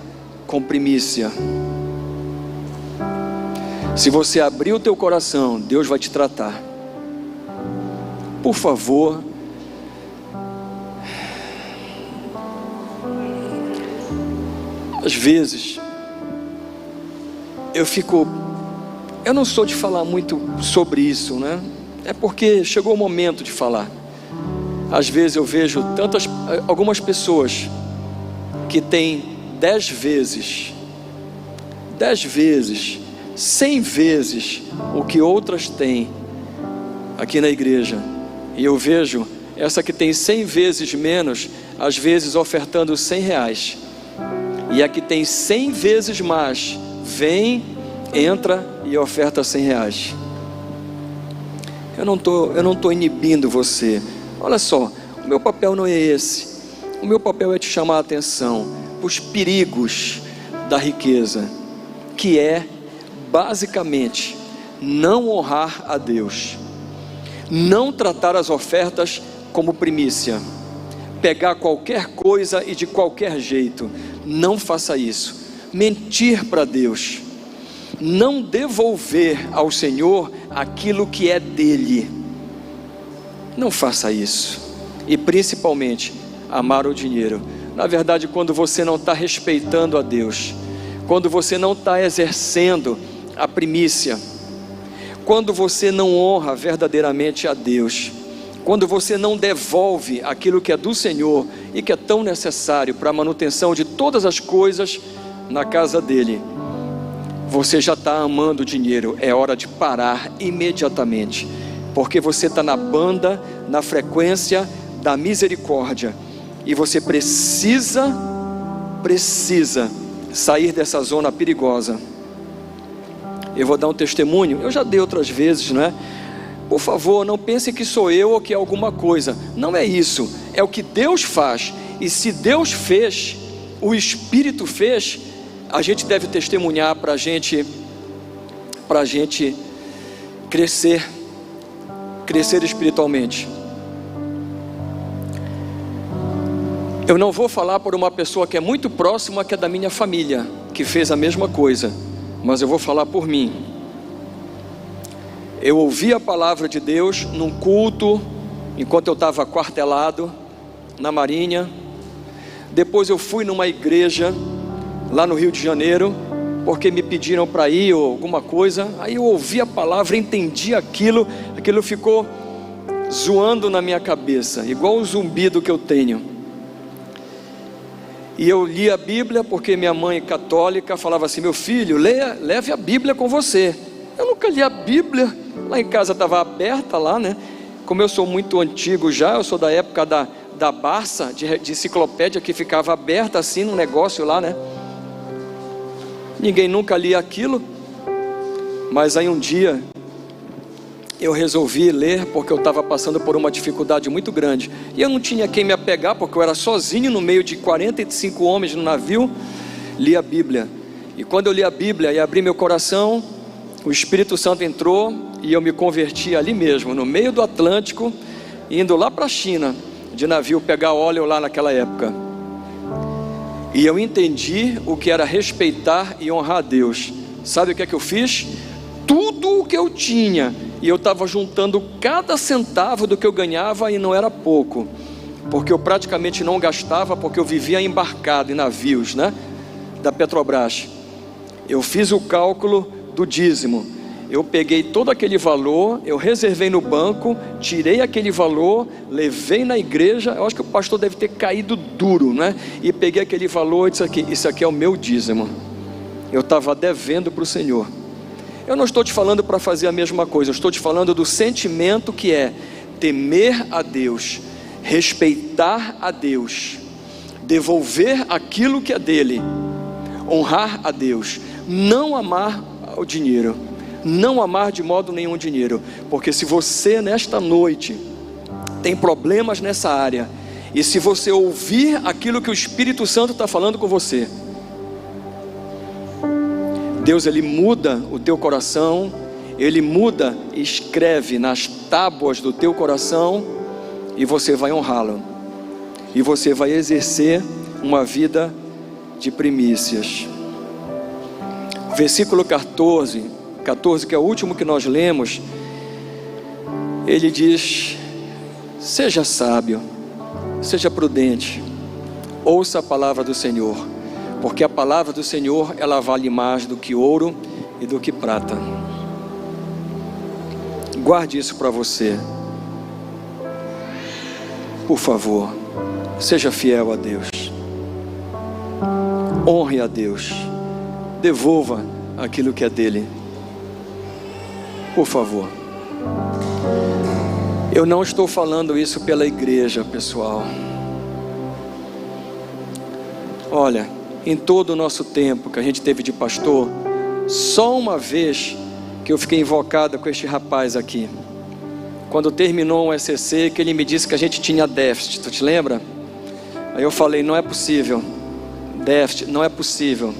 com primícia. Se você abrir o teu coração, Deus vai te tratar. Por favor, às vezes eu não sou de falar muito sobre isso, né? É porque chegou o momento de falar. Às vezes eu vejo algumas pessoas que têm 10 vezes, 100 vezes o que outras têm aqui na igreja. E eu vejo essa que tem 100 vezes menos, às vezes ofertando R$100. E a que tem 100 vezes mais, vem, entra e oferta R$100. Eu não estou inibindo você. Olha só, o meu papel não é esse. O meu papel é te chamar a atenção para os perigos da riqueza, que é basicamente não honrar a Deus, não tratar as ofertas como primícia, pegar qualquer coisa e de qualquer jeito. Não faça isso. Mentir para Deus, não devolver ao Senhor aquilo que é dele. Não faça isso. E principalmente amar o dinheiro. Na verdade, quando você não está respeitando a Deus, quando você não está exercendo a primícia, quando você não honra verdadeiramente a Deus, quando você não devolve aquilo que é do Senhor e que é tão necessário para a manutenção de todas as coisas na casa dele, você já está amando o dinheiro. É hora de parar imediatamente, porque você está na banda, na frequência da misericórdia, e você precisa sair dessa zona perigosa. Eu vou dar um testemunho, eu já dei outras vezes, não é? Por favor, não pense que sou eu ou que é alguma coisa. Não é isso, é o que Deus faz. E se Deus fez, o Espírito fez, a gente deve testemunhar para a gente crescer espiritualmente. Eu não vou falar por uma pessoa que é muito próxima, que é da minha família, que fez a mesma coisa, mas eu vou falar por mim. Eu ouvi a palavra de Deus num culto, enquanto eu estava aquartelado na Marinha. Depois eu fui numa igreja lá no Rio de Janeiro, porque me pediram para ir ou alguma coisa. Aí eu ouvi a palavra, entendi aquilo ficou zoando na minha cabeça, igual um zumbido que eu tenho. E eu li a Bíblia, porque minha mãe católica falava assim: meu filho, leve a Bíblia com você. Eu nunca li a Bíblia. Lá em casa estava aberta lá, né? Como eu sou muito antigo já, eu sou da época da Barça, de enciclopédia, que ficava aberta assim no negócio lá, né? Ninguém nunca lia aquilo. Mas aí um dia eu resolvi ler, porque eu estava passando por uma dificuldade muito grande, e eu não tinha quem me apegar, porque eu era sozinho no meio de 45 homens no navio. Li a Bíblia, e quando eu li a Bíblia e abri meu coração, o Espírito Santo entrou, e eu me converti ali mesmo, no meio do Atlântico, indo lá para a China, de navio, pegar óleo lá naquela época. E eu entendi o que era respeitar e honrar a Deus. Sabe o que é que eu fiz? Tudo o que eu tinha, e eu estava juntando cada centavo do que eu ganhava, e não era pouco, porque eu praticamente não gastava, porque eu vivia embarcado em navios, né, da Petrobras. Eu fiz o cálculo do dízimo, eu peguei todo aquele valor, eu reservei no banco, tirei aquele valor, levei na igreja. Eu acho que o pastor deve ter caído duro, né? E peguei aquele valor e disse: isso aqui é o meu dízimo. Eu estava devendo para o Senhor. Eu não estou te falando para fazer a mesma coisa, eu estou te falando do sentimento que é temer a Deus, respeitar a Deus, devolver aquilo que é dele, honrar a Deus, não amar o dinheiro, não amar de modo nenhum o dinheiro. Porque se você nesta noite tem problemas nessa área, e se você ouvir aquilo que o Espírito Santo está falando com você, Deus, Ele muda o teu coração, Ele muda e escreve nas tábuas do teu coração, e você vai honrá-lo, e você vai exercer uma vida de primícias. Versículo 14, que é o último que nós lemos, ele diz: seja sábio, seja prudente, ouça a palavra do Senhor, porque a palavra do Senhor, ela vale mais do que ouro e do que prata. Guarde isso para você. Por favor, seja fiel a Deus, honre a Deus, devolva aquilo que é dele, por favor. Eu não estou falando isso pela igreja, pessoal. Olha, em todo o nosso tempo que a gente teve de pastor, só uma vez que eu fiquei invocado com este rapaz aqui, quando terminou um SCC, que ele me disse que a gente tinha déficit. Tu te lembra? Aí eu falei, não é possível, déficit, não é possível.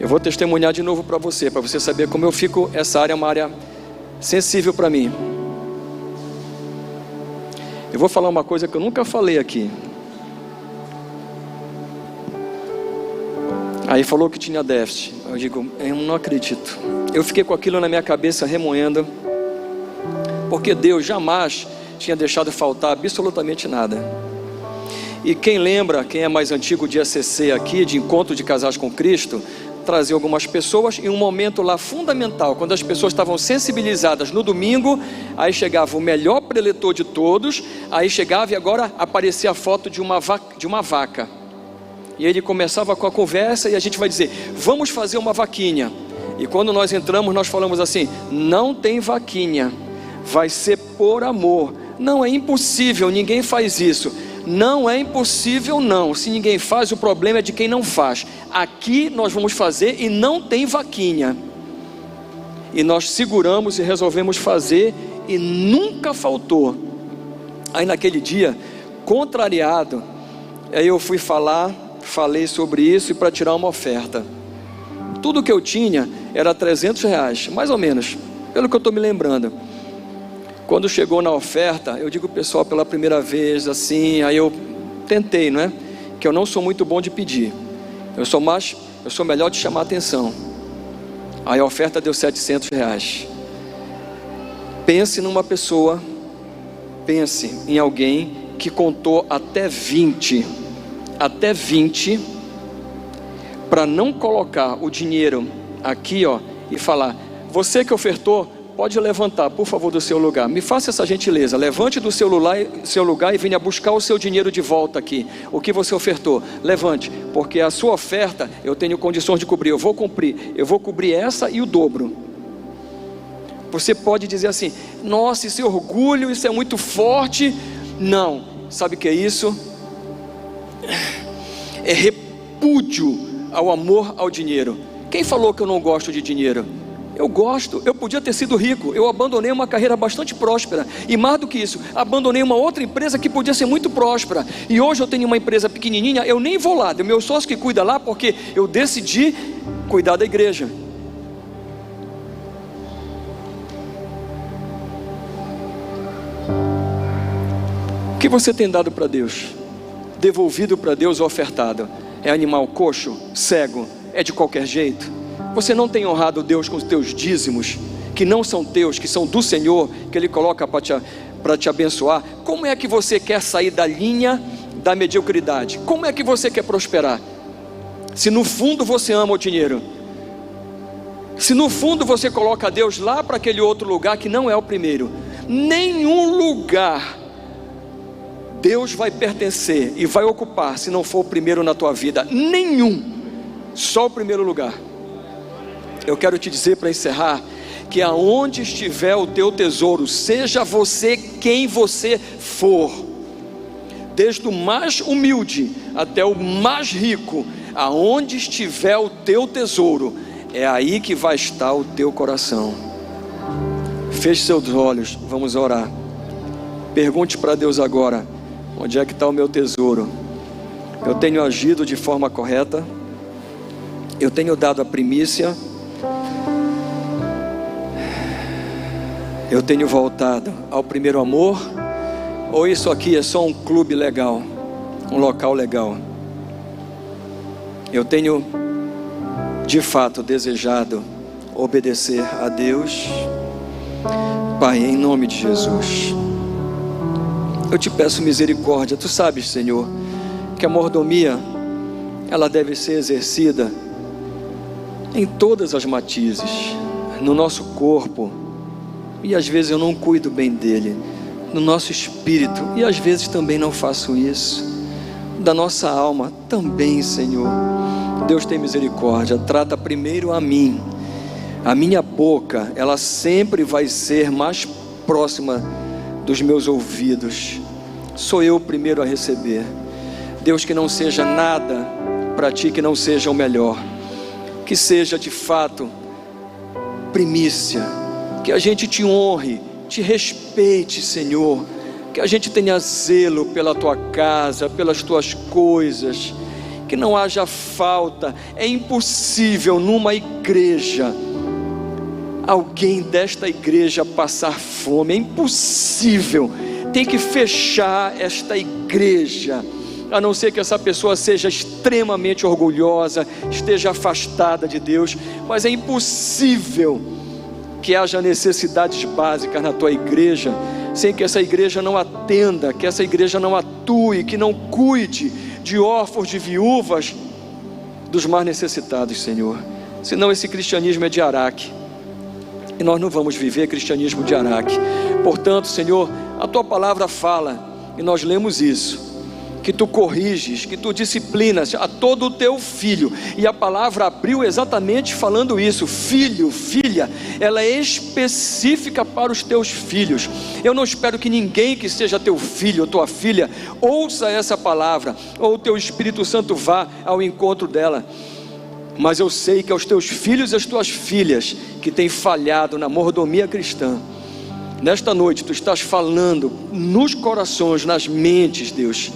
Eu vou testemunhar de novo para você saber como eu fico. Essa área é uma área sensível para mim. Eu vou falar uma coisa que eu nunca falei aqui. Aí falou que tinha déficit. Eu digo, eu não acredito. Eu fiquei com aquilo na minha cabeça remoendo, porque Deus jamais tinha deixado faltar absolutamente nada. E quem lembra, quem é mais antigo de ACC aqui, de Encontro de Casais com Cristo, trazia algumas pessoas em um momento lá fundamental, quando as pessoas estavam sensibilizadas no domingo. Aí chegava o melhor preletor de todos, aí chegava e agora aparecia a foto de uma vaca. E ele começava com a conversa e a gente vai dizer, vamos fazer uma vaquinha. E quando nós entramos, nós falamos assim, não tem vaquinha, vai ser por amor. Não, é impossível, ninguém faz isso. Não é impossível não, se ninguém faz, o problema é de quem não faz. Aqui nós vamos fazer e não tem vaquinha. E nós seguramos e resolvemos fazer e nunca faltou. Aí naquele dia, contrariado, aí eu fui falei sobre isso e para tirar uma oferta. Tudo que eu tinha era R$300, mais ou menos, pelo que eu estou me lembrando. Quando chegou na oferta, eu digo pessoal pela primeira vez assim, aí eu tentei, não é? Que eu não sou muito bom de pedir. Eu sou melhor de chamar atenção. Aí a oferta deu R$700. Pense numa pessoa, pense em alguém que contou até 20, para não colocar o dinheiro aqui, ó, e falar, você que ofertou, pode levantar, por favor, do seu lugar. Me faça essa gentileza, levante do seu lugar e venha buscar o seu dinheiro de volta aqui. O que você ofertou, levante, porque a sua oferta eu tenho condições de cobrir. Eu vou cobrir essa e o dobro. Você pode dizer assim, nossa, isso é orgulho, isso é muito forte. Não, sabe o que é isso? É repúdio ao amor ao dinheiro. Quem falou que eu não gosto de dinheiro? Eu gosto, eu podia ter sido rico, eu abandonei uma carreira bastante próspera, e mais do que isso, abandonei uma outra empresa que podia ser muito próspera, e hoje eu tenho uma empresa pequenininha, eu nem vou lá, é o meu sócio que cuida lá, porque eu decidi cuidar da igreja. O que você tem dado para Deus? Devolvido para Deus ou ofertado? É animal coxo, cego, é de qualquer jeito? Você não tem honrado Deus com os teus dízimos, que não são teus, que são do Senhor, que Ele coloca para te abençoar. Como é que você quer sair da linha da mediocridade? Como é que você quer prosperar? Se no fundo você ama o dinheiro, se no fundo você coloca Deus lá para aquele outro lugar que não é o primeiro, nenhum lugar Deus vai pertencer e vai ocupar se não for o primeiro na tua vida, nenhum, só o primeiro lugar. Eu quero te dizer para encerrar, que aonde estiver o teu tesouro, seja você quem você for, desde o mais humilde até o mais rico, aonde estiver o teu tesouro, é aí que vai estar o teu coração. Feche seus olhos, vamos orar. Pergunte para Deus agora, onde é que está o meu tesouro? Eu tenho agido de forma correta? Eu tenho dado a primícia? Eu tenho voltado ao primeiro amor? Ou isso aqui é só um clube legal, um local legal? Eu tenho de fato desejado obedecer a Deus? Pai, em nome de Jesus, eu te peço misericórdia. Tu sabes, Senhor, que a mordomia, ela deve ser exercida em todas as matizes, no nosso corpo, e às vezes eu não cuido bem dele, no nosso espírito, e às vezes também não faço isso, da nossa alma também, Senhor. Deus tem misericórdia, trata primeiro a mim. A minha boca, ela sempre vai ser mais próxima dos meus ouvidos. Sou eu o primeiro a receber. Deus, que não seja nada para ti que não seja o melhor, que seja de fato primícia, que a gente te honre, te respeite, Senhor, que a gente tenha zelo pela tua casa, pelas tuas coisas, que não haja falta. É impossível numa igreja alguém desta igreja passar fome, é impossível. Tem que fechar esta igreja, a não ser que essa pessoa seja extremamente orgulhosa, esteja afastada de Deus, mas é impossível que haja necessidades básicas na tua igreja, sem que essa igreja não atenda, que essa igreja não atue, que não cuide de órfãos, de viúvas, dos mais necessitados, Senhor. Senão esse cristianismo é de Araque, e nós não vamos viver cristianismo de Araque. Portanto, Senhor, a tua palavra fala, e nós lemos isso, que tu corriges, que tu disciplinas a todo o teu filho, e a palavra abriu exatamente falando isso. Filho, filha, ela é específica para os teus filhos. Eu não espero que ninguém que seja teu filho ou tua filha ouça essa palavra, ou o teu Espírito Santo vá ao encontro dela, mas eu sei que aos teus filhos e às tuas filhas que têm falhado na mordomia cristã, nesta noite tu estás falando nos corações, nas mentes, Deus,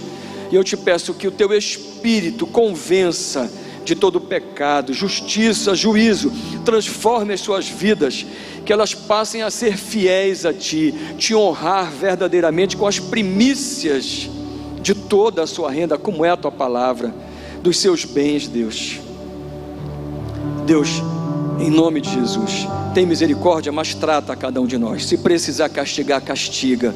e eu te peço que o teu Espírito convença de todo pecado, justiça, juízo, transforme as suas vidas, que elas passem a ser fiéis a ti, te honrar verdadeiramente com as primícias de toda a sua renda, como é a tua palavra, dos seus bens, Deus. Deus, em nome de Jesus, tem misericórdia, mas trata a cada um de nós. Se precisar castigar, castiga.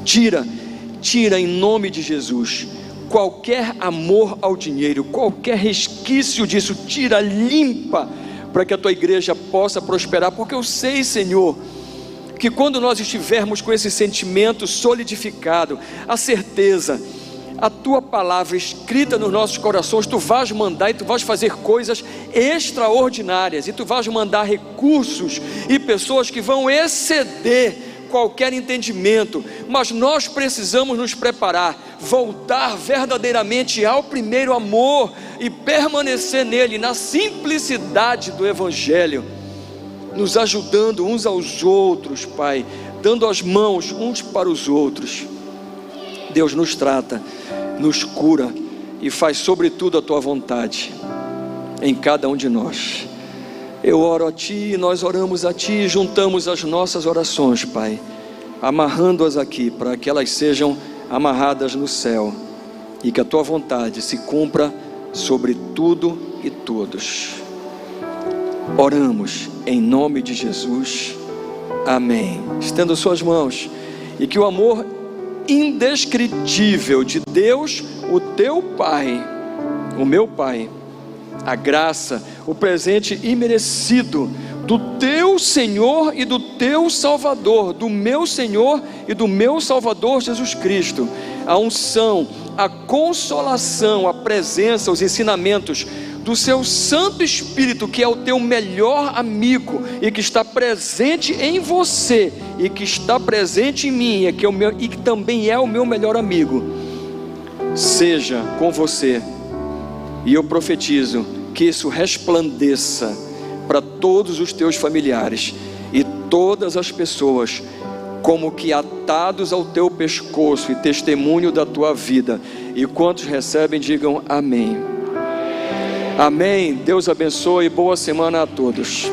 Tira em nome de Jesus qualquer amor ao dinheiro, qualquer resquício disso, tira, limpa, para que a tua igreja possa prosperar. Porque eu sei, Senhor, que quando nós estivermos com esse sentimento solidificado, a certeza, a tua palavra escrita nos nossos corações, tu vais mandar e tu vais fazer coisas extraordinárias, e tu vais mandar recursos e pessoas que vão exceder qualquer entendimento, mas nós precisamos nos preparar, voltar verdadeiramente ao primeiro amor e permanecer nele, na simplicidade do Evangelho, nos ajudando uns aos outros, Pai, dando as mãos uns para os outros. Deus, nos trata, nos cura e faz sobretudo a tua vontade em cada um de nós. Eu oro a ti, nós oramos a ti, juntamos as nossas orações, Pai, amarrando-as aqui para que elas sejam amarradas no céu, e que a tua vontade se cumpra sobre tudo e todos. Oramos em nome de Jesus, amém. Estenda suas mãos, e que o amor indescritível de Deus, o teu Pai, o meu Pai, a graça, o presente imerecido do teu Senhor e do teu Salvador, do meu Senhor e do meu Salvador Jesus Cristo, a unção, a consolação, a presença, os ensinamentos do seu Santo Espírito, que é o teu melhor amigo e que está presente em você e que está presente em mim e que também é o meu melhor amigo, seja com você. E eu profetizo que isso resplandeça para todos os teus familiares e todas as pessoas, como que atados ao teu pescoço e testemunho da tua vida. E quantos recebem, digam amém. Amém. Deus abençoe, boa semana a todos.